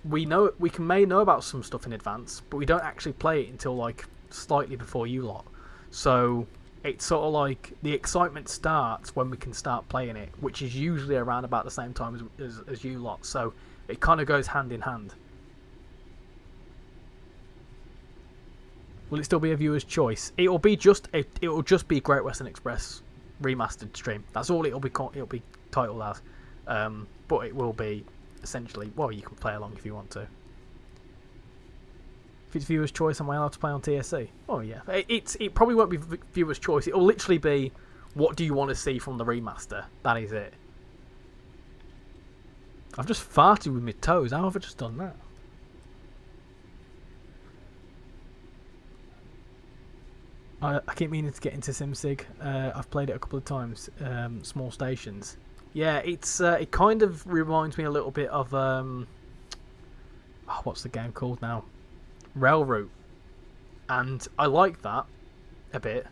we may know about some stuff in advance, but we don't actually play it until like slightly before you lot. So it's sort of like the excitement starts when we can start playing it, which is usually around about the same time as you lot. So it kind of goes hand in hand. Will it still be a viewer's choice? It will just be Great Western Express remastered stream. That's all it'll be titled as. But it will be essentially, well, you can play along if you want to. If it's viewer's choice, am I allowed to play on TSC? Oh yeah, it probably won't be viewer's choice. It'll literally be, what do you want to see from the remaster? That is it. I've just farted with my toes. How have I just done that? I keep meaning to get into SimSig. I've played it a couple of times. Small stations. Yeah, it kind of reminds me a little bit of what's the game called now? Railroad, and I like that a bit.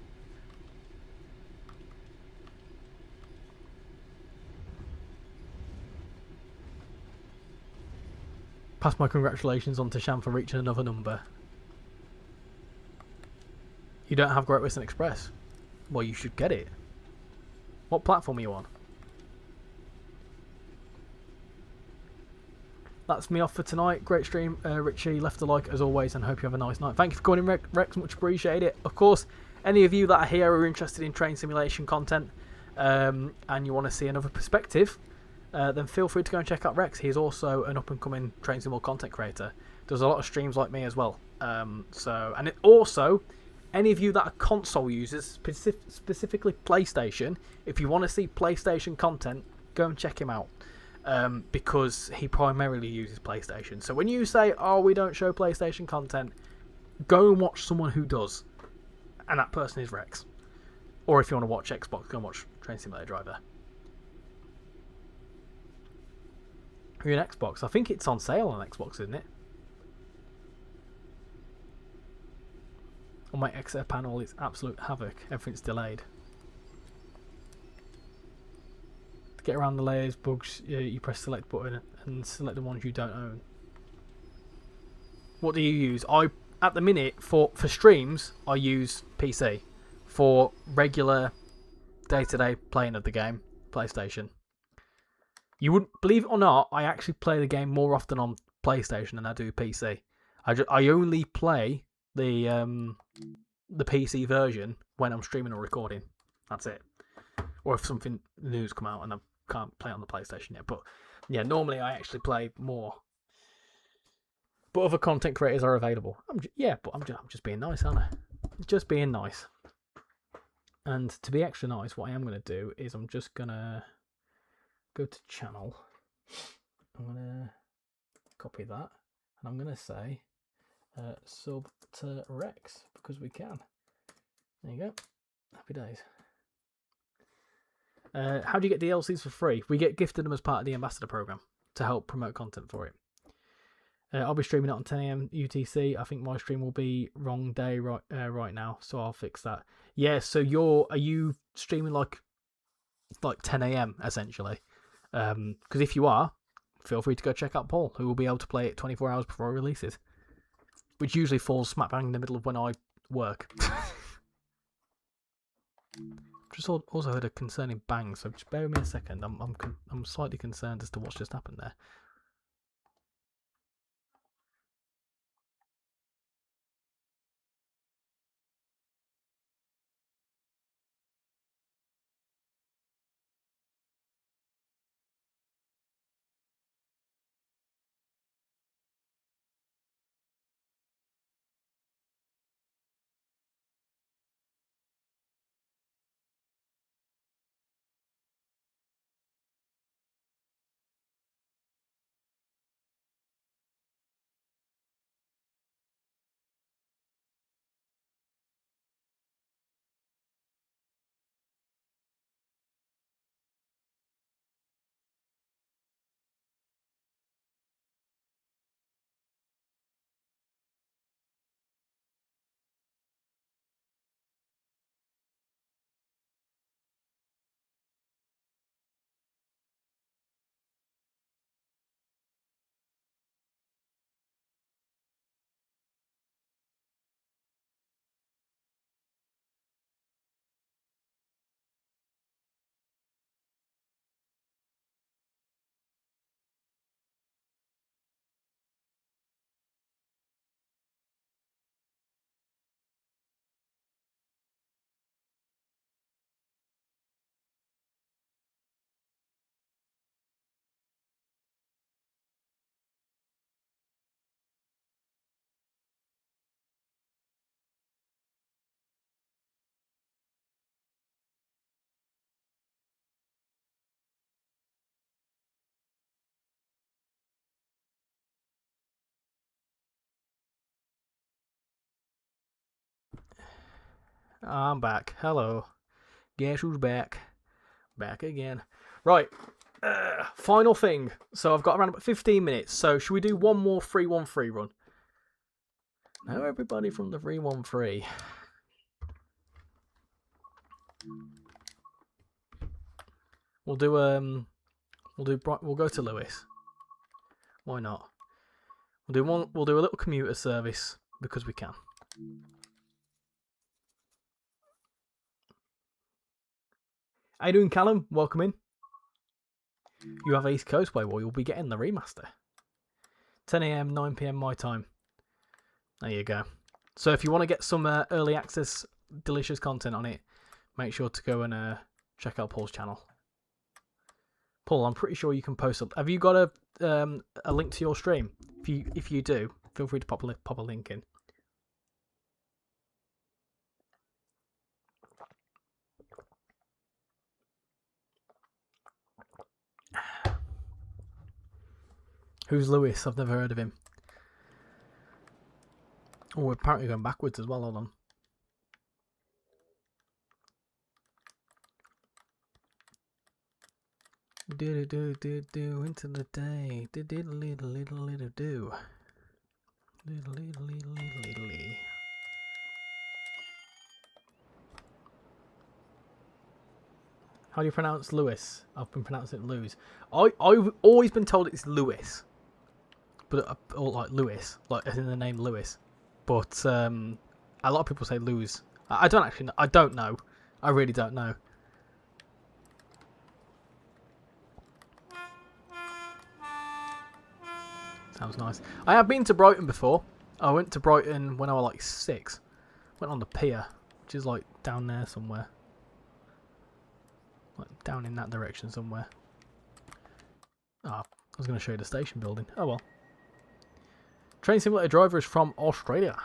Pass my congratulations on to Sham for reaching another number. You don't have Great Western Express? Well, you should get it. What platform are you on? That's me off for tonight. Great stream, Richie. Left a like as always, and hope you have a nice night. Thank you for coming in, Rex. Much appreciated. Of course, any of you that are here are interested in train simulation content, and you want to see another perspective, then feel free to go and check out Rex. He's also an up-and-coming train simul content creator. Does a lot of streams like me as well. Also, any of you that are console users, specifically PlayStation, if you want to see PlayStation content, go and check him out. Because he primarily uses PlayStation. So when you say, oh, we don't show PlayStation content, go and watch someone who does. And that person is Rex. Or if you want to watch Xbox, go and watch Train Simulator Driver. Are you an Xbox? I think it's on sale on Xbox, isn't it? On my XR panel, it's absolute havoc. Everything's delayed. To get around the layers, bugs, you press select button and select the ones you don't own. What do you use? At the minute, for streams, I use PC. For regular day-to-day playing of the game, PlayStation. You wouldn't believe it or not, I actually play the game more often on PlayStation than I do PC. I only play the PC version when I'm streaming or recording. That's it. Or if something new's come out and I can't play on the PlayStation yet. But yeah, normally I actually play more. But other content creators are available. I'm just being nice, aren't I? Just being nice. And to be extra nice, what I am going to do is I'm just going to go to channel. I'm going to copy that. And I'm going to say sub to Rex because we can. There you go. Happy days. How do you get DLCs for free? We get gifted them as part of the ambassador program to help promote content for it. I'll be streaming it on 10 AM UTC. I think my stream will be wrong day right now, so I'll fix that. Yeah, so are you streaming like 10 AM essentially? Because if you are, feel free to go check out Paul, who will be able to play it 24 hours before it releases, which usually falls smack bang in the middle of when I work. Just also heard a concerning bang, so just bear with me a second. I'm slightly concerned as to what's just happened there. I'm back. Hello. Guess who's back? Back again. Right. Final thing. So I've got around about 15 minutes. So should we do one more 3-1-3 run? Now everybody from the 3-1-3. We'll go to Lewis. Why not? We'll do a little commuter service because we can. How you doing, Callum? Welcome in. You have East Coastway, well, you'll be getting the remaster. 10 AM, 9 PM my time. There you go. So if you want to get some early access delicious content on it, make sure to go and check out Paul's channel. Paul, I'm pretty sure you can post it. Have you got a link to your stream? If you do, feel free to pop a link in. Who's Lewis? I've never heard of him. Oh, we're apparently going backwards as well. Hold on. Do do do do into the day. Do do little little little do. Little little little little little. How do you pronounce Lewis? I've been pronouncing it Lewis. I've always been told it's Lewis, but or like Lewis, like as in the name Lewis. But a lot of people say lose. I don't actually know. I don't know. I really don't know. Sounds nice. I have been to Brighton before. I went to Brighton when I was like 6. Went on the pier, which is like down there somewhere. Like down in that direction somewhere. Ah, I was going to show you the station building. Oh well. Train simulator driver is from Australia.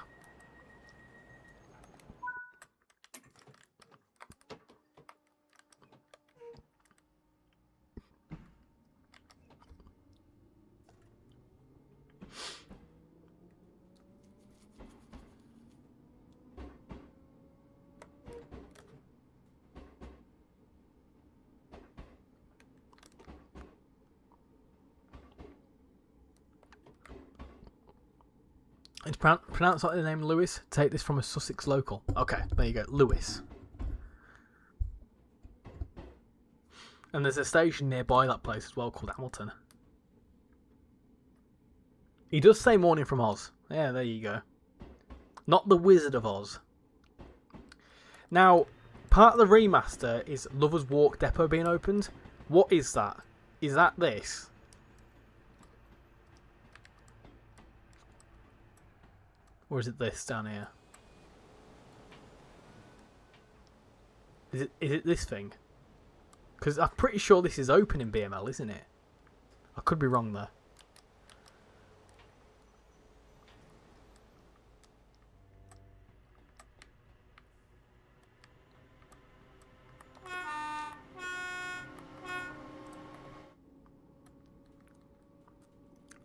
It's pronounced like the name Lewis. Take this from a Sussex local. Okay, there you go, Lewis. And there's a station nearby that place as well called Hamilton. He does say Morning from Oz. Yeah, there you go. Not the Wizard of Oz. Now, part of the remaster is Lovers Walk Depot being opened. What is that? Is that this? Or is it this down here? Is it this thing? Because I'm pretty sure this is open in BML, isn't it? I could be wrong there.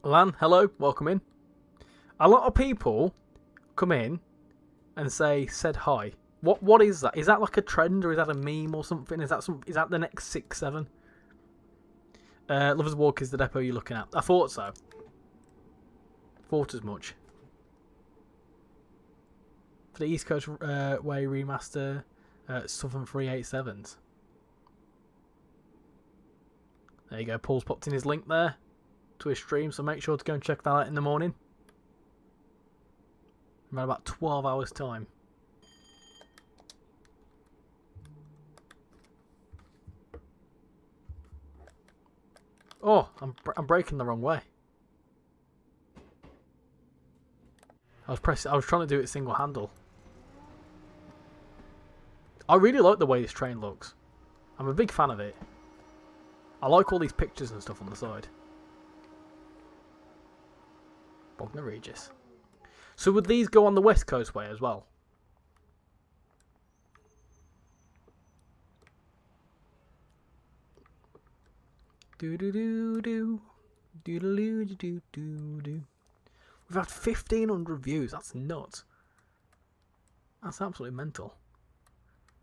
Lan, hello, welcome in. A lot of people come in and said hi. What is that? Is that like a trend or is that a meme or something? Is that the next 6-7? Lovers Walk is the depot you're looking at. I thought so. Thought as much. For the East Coast Way remaster, Southern 387s. There you go. Paul's popped in his link there to his stream, so make sure to go and check that out in the morning. In about 12 hours time. Oh, I'm breaking the wrong way. I was trying to do it single handle. I really like the way this train looks. I'm a big fan of it. I like all these pictures and stuff on the side. Bognor Regis. So would these go on the West Coast Way as well? Do do do do do do do do do. We've had 1,500 views. That's nuts. That's absolutely mental.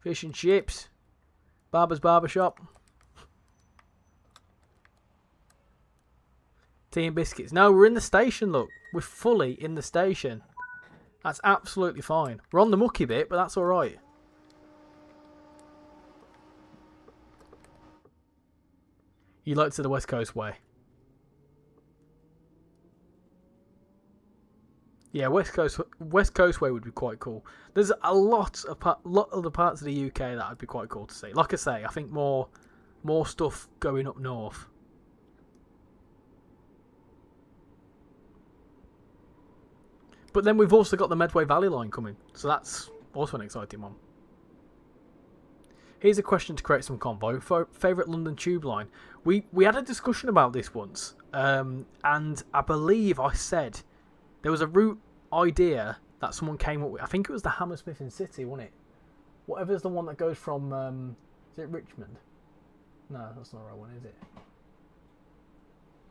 Fish and chips. Barber's Barbershop. Tea and biscuits. No, we're in the station, look. We're fully in the station. That's absolutely fine. We're on the mucky bit, but that's alright. You like to the West Coast way. Yeah, West Coast way would be quite cool. There's a lot of the parts of the UK that would be quite cool to see. Like I say, I think more stuff going up north. But then we've also got the Medway Valley line coming, so that's also an exciting one. Here's a question to create some convo. Favourite London Tube line? We had a discussion about this once, and I believe I said there was a route idea that someone came up with. I think it was the Hammersmith and City, wasn't it? Whatever's the one that goes from, is it Richmond? No, that's not the right one, is it?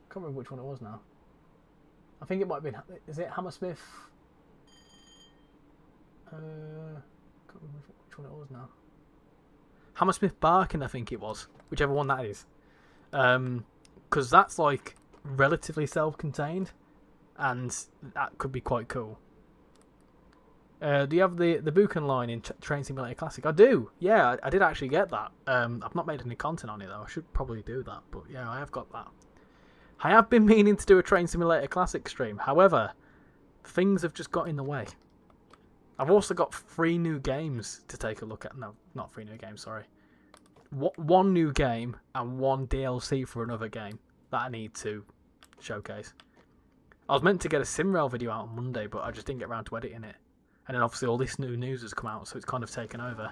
Can't remember which one it was now. I think it might have been, is it Hammersmith? Can't remember which one it was now. Hammersmith Barking, I think it was. Whichever one that is. Because that's like relatively self-contained. And that could be quite cool. Do you have the Buchan line in Train Simulator Classic? I do. Yeah, I did actually get that. I've not made any content on it though. I should probably do that. But yeah, I have got that. I have been meaning to do a Train Simulator Classic stream. However, things have just got in the way. I've also got 3 new games to take a look at. No, not 3 new games, sorry. 1 new game and 1 DLC for another game that I need to showcase. I was meant to get a SimRail video out on Monday, but I just didn't get around to editing it. And then obviously all this new news has come out, so it's kind of taken over.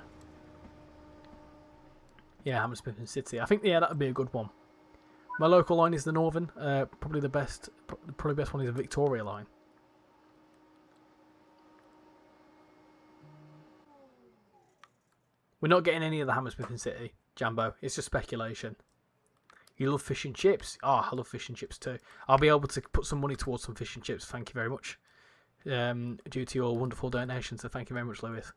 Yeah, Hammersmith and City. I think, yeah, that would be a good one. My local line is the Northern. Probably the best one is the Victoria line. We're not getting any of the Hammersmith and City, Jambo. It's just speculation. You love fish and chips? Oh, I love fish and chips too. I'll be able to put some money towards some fish and chips. Thank you very much. Due to your wonderful donation, so thank you very much, Lewis.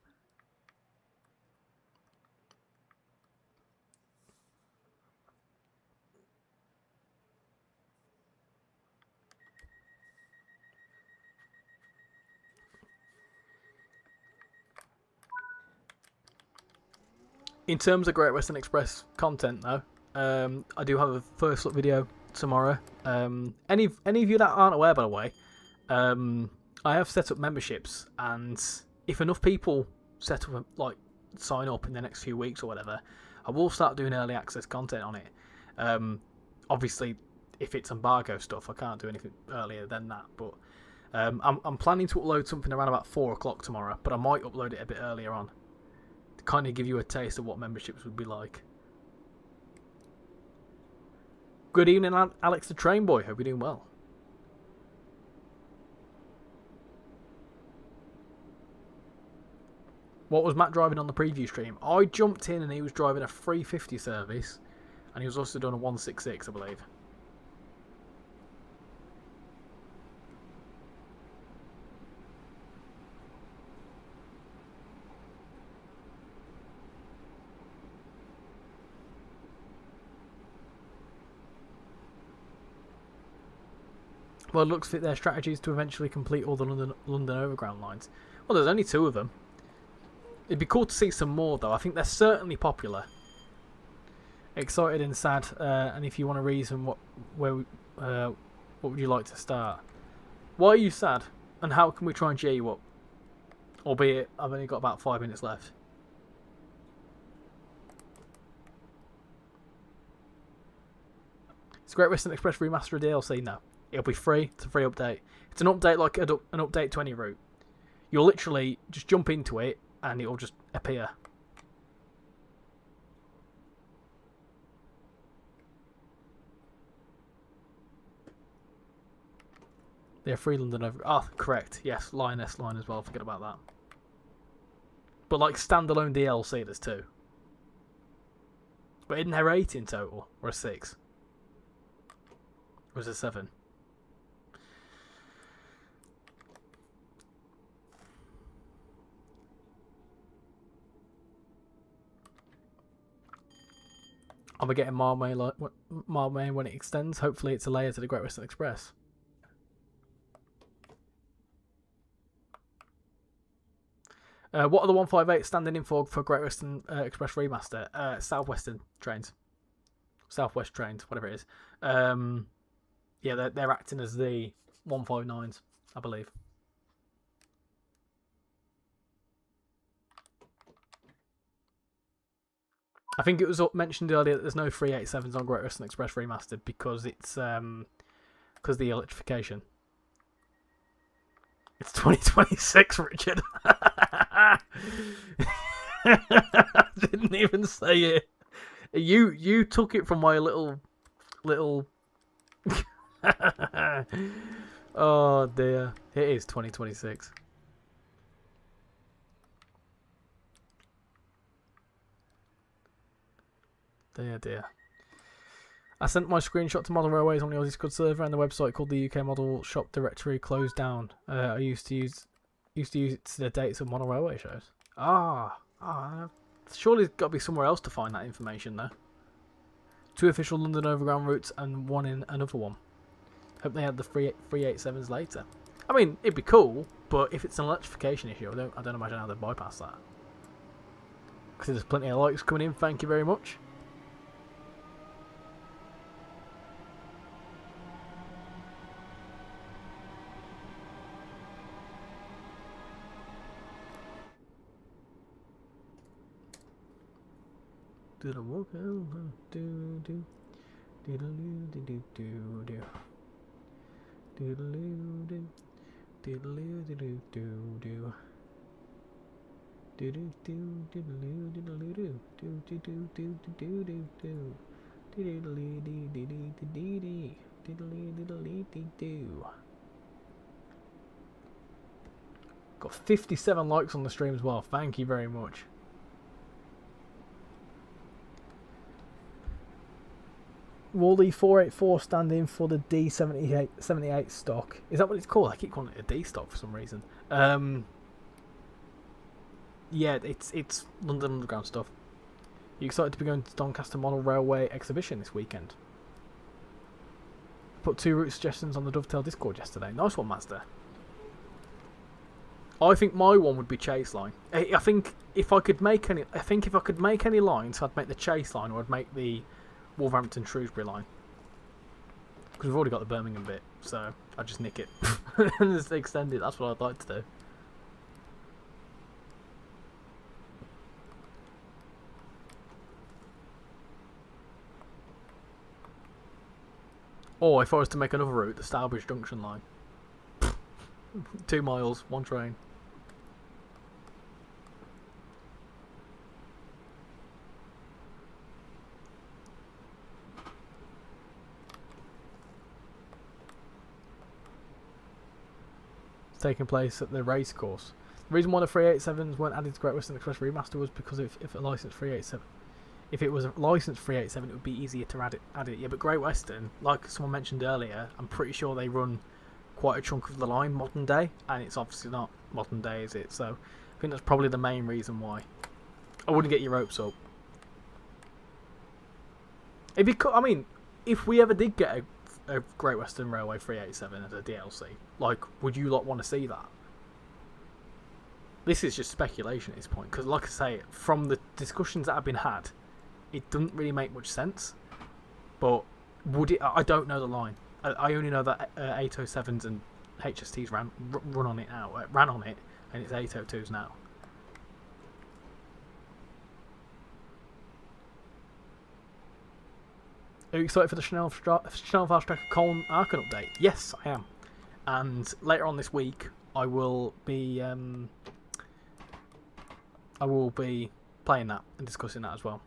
In terms of Great Western Express content, though, I do have a first look video tomorrow. Any of you that aren't aware, by the way, I have set up memberships, and if enough people set up, like, sign up in the next few weeks or whatever, I will start doing early access content on it. Obviously, if it's embargo stuff, I can't do anything earlier than that. But I'm planning to upload something around about 4 o'clock tomorrow, but I might upload it a bit earlier on. Kind of give you a taste of what memberships would be like. Good evening, Alex the Train Boy. Hope you're doing well. What was Matt driving on the preview stream? I jumped in and he was driving a 350 service, and he was also doing a 166, I believe. Well, it looks like their strategy is to eventually complete all the London Overground lines. Well, there's only 2 of them. It'd be cool to see some more, though. I think they're certainly popular. Excited and sad. And if you want a reason, what would you like to start? Why are you sad? And how can we try and cheer you up? Albeit, I've only got about 5 minutes left. Is Great Western Express Remaster a DLC? No. It'll be free. It's a free update. It's an update like an update to any route. You'll literally just jump into it and it'll just appear. They're free London over. Oh, correct. Yes, Lioness line as well. Forget about that. But like standalone DLC, there's 2. But isn't there 8 in total? Or a 6? Or is it 7? I'll be getting mile main when it extends. Hopefully it's a layer to the Great Western Express. What are the 158 standing in for Great Western Express Remaster? Southwestern trains. Southwest trains, whatever it is. Yeah, they're acting as the 159s, I believe. I think it was mentioned earlier that there's no 387s on Great Western Express Remastered because it's because the electrification. It's 2026, Richard. I didn't even say it. You took it from my little. Oh dear, it is 2026. Dear. I sent my screenshot to Model Railways on the Aussie Scud server, and the website called the UK Model Shop directory closed down. I used to use it to the dates of Model Railway shows. Surely there's got to be somewhere else to find that information though. 2 official London Overground routes and 1 in another one. Hope they had the 387s later. I mean, it'd be cool, but if it's an electrification issue, I don't imagine how they bypass that. Because there's plenty of likes coming in. Thank you very much. Did I walk out? Do do do do do do do do. Doodaloo do doodaloo do do do do do do doodaloo doodaloo do do do do do do do do doodaloo dee dee dee dee dee doodaloo doodaloo dee do. Got 57 likes on the stream as well. Thank you very much. Will the 484 stand in for the D78 stock? Is that what it's called? I keep calling it a D stock for some reason. Yeah, it's London Underground stuff. You excited to be going to Doncaster Model Railway exhibition this weekend? Put 2 route suggestions on the Dovetail Discord yesterday. Nice one, Mazda. I think my one would be Chase line. I think if I could make any lines, I'd make the Chase line or I'd make the Wolverhampton Shrewsbury line, because we've already got the Birmingham bit, so I just nick it and just extend it. That's what I'd like to do. Or if I was to make another route, the Stourbridge Junction line. 2 miles, 1 train. Taking place at the race course. The reason why the 387s weren't added to Great Western Express Remaster was because if a licensed 387, if it was a licensed 387, it would be easier to add it. Yeah, but Great Western, like someone mentioned earlier, I'm pretty sure they run quite a chunk of the line modern day, and it's obviously not modern day, is it? So I think that's probably the main reason why. I wouldn't get your ropes up. I mean, if we ever did get a Great Western Railway 387 as a DLC, like, would you lot want to see that? This is just speculation at this point, because like I say, from the discussions that have been had, it doesn't really make much sense. But would it? I don't know the line. I only know that 807s and HSTs ran on it now. Ran on it, and it's 802s now. Are you excited for the Chanel Fast Tracker Colin Arkin update? Yes, I am. And later on this week, I will be playing that and discussing that as well.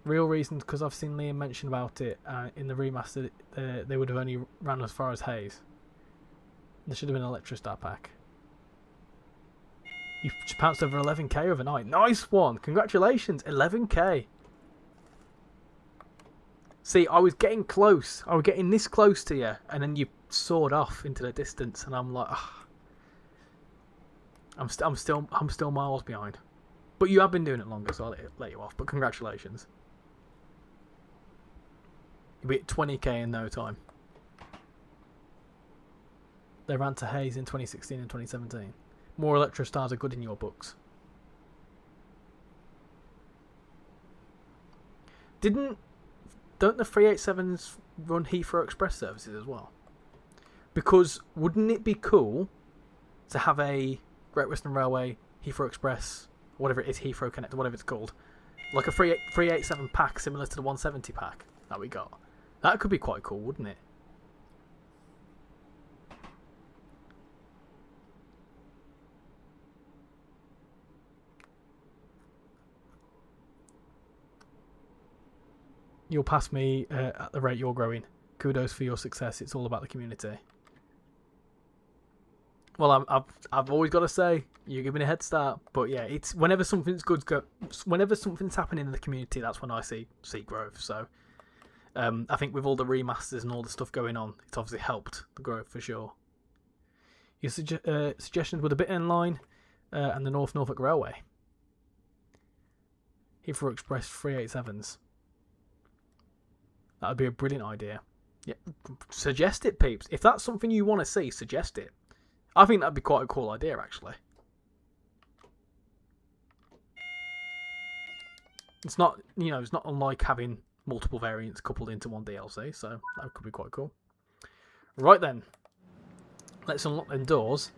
Real reasons, because I've seen Liam mention about it in the remaster. They would have only ran as far as Hayes. There should have been an Electrostar pack. You've just pounced over 11k overnight. Nice one! Congratulations, 11k. See, I was getting close. I was getting this close to you, and then you soared off into the distance, and I'm like, oh. I'm still miles behind. But you have been doing it longer, so I'll let you off. But congratulations. You'll be at 20k in no time. They ran to Hayes in 2016 and 2017. More Electro Stars are good in your books. Don't the 387s run Heathrow Express services as well? Because wouldn't it be cool to have a Great Western Railway Heathrow Express, whatever it is, Heathrow Connector, whatever it's called, like a 387 pack similar to the 170 pack that we got? That could be quite cool, wouldn't it? You'll pass me at the rate you're growing. Kudos for your success. It's all about the community. Well, I've always got to say you're giving a head start, but yeah, it's whenever something's whenever something's happening in the community, that's when I see growth. So I think with all the remasters and all the stuff going on, it's obviously helped the growth for sure. Your suggestions were the bit in line and the Norfolk Railway. Heathrow Express 387s. That would be a brilliant idea. Yeah, suggest it, peeps. If that's something you want to see, suggest it. I think that'd be quite a cool idea, actually. It's not, it's not unlike having multiple variants coupled into one DLC, so that could be quite cool. Right then, let's unlock them doors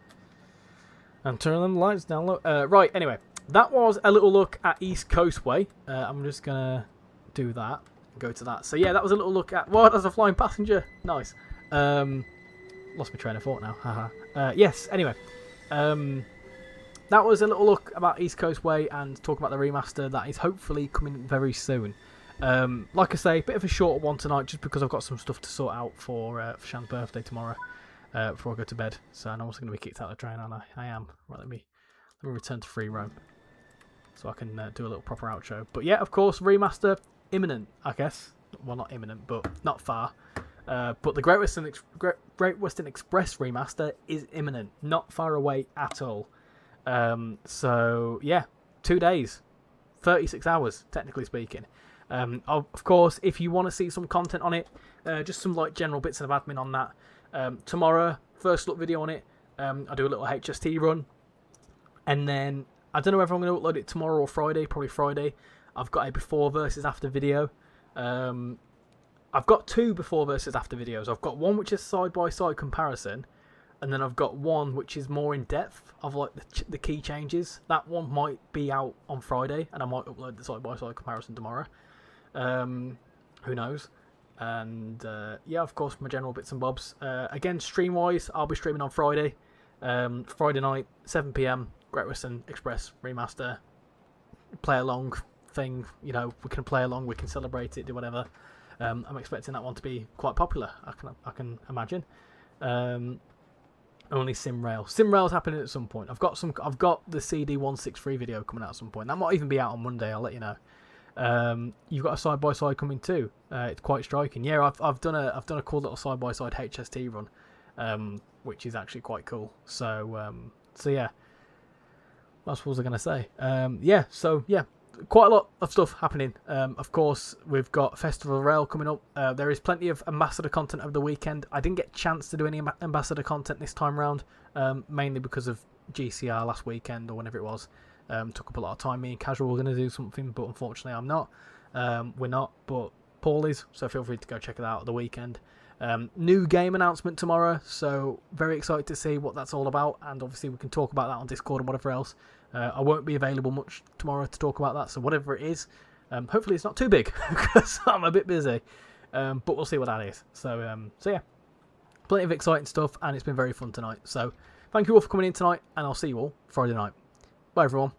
and turn them lights down low. Right, anyway, that was a little look at East Coastway. I'm just gonna do that. Go to that. So yeah, that was a little look at what as a flying passenger. Nice. Lost my train of thought now. Haha. Yes. Anyway, that was a little look about East Coastway and talk about the remaster that is hopefully coming very soon. Like I say, a bit of a shorter one tonight, just because I've got some stuff to sort out for Shan's birthday tomorrow before I go to bed. So I'm also going to be kicked out of the train, aren't I? I am. Right. Let me return to free roam so I can do a little proper outro. But yeah, of course, remaster. Imminent, I guess. Well, not imminent, but not far. But the Great Western Express remaster is imminent, not far away at all. So yeah, 2 days, 36 hours, technically speaking. Of course, if you want to see some content on it, just some like general bits of admin on that. Tomorrow, first look video on it. I do a little HST run, and then I don't know whether I'm going to upload it tomorrow or Friday. Probably Friday. I've got a before versus after video. I've got two before versus after videos. I've got one which is side-by-side comparison, and then I've got one which is more in depth of like the key changes. That one might be out on Friday, and I might upload the side-by-side comparison tomorrow. Who knows? And yeah, of course, my general bits and bobs. Again, stream-wise, I'll be streaming on Friday. Friday night, 7 PM, Great Western Express remaster. Play along thing, we can play along, we can celebrate it, do whatever. I'm expecting that one to be quite popular. I can imagine. Only SimRail's happening at some point. I've got the CD163 video coming out at some point. That might even be out on Monday. I'll let you know. You've got a side by side coming too. It's quite striking. Yeah, I've done a cool little side by side HST run, which is actually quite cool. So yeah. What else was I going to say? Yeah. Quite a lot of stuff happening. Of course, we've got Festival of Rail coming up. There is plenty of Ambassador content over the weekend. I didn't get a chance to do any Ambassador content this time round, mainly because of GCR last weekend or whenever it was. Took up a lot of time. Me and Casual were going to do something, but unfortunately I'm not. We're not, but Paul is, so feel free to go check it out at the weekend. New game announcement tomorrow, so very excited to see what that's all about, and obviously we can talk about that on Discord and whatever else. I won't be available much tomorrow to talk about that, so whatever it is, hopefully it's not too big because I'm a bit busy, but we'll see what that is. So yeah, plenty of exciting stuff, and it's been very fun tonight. So thank you all for coming in tonight, and I'll see you all Friday night. Bye everyone.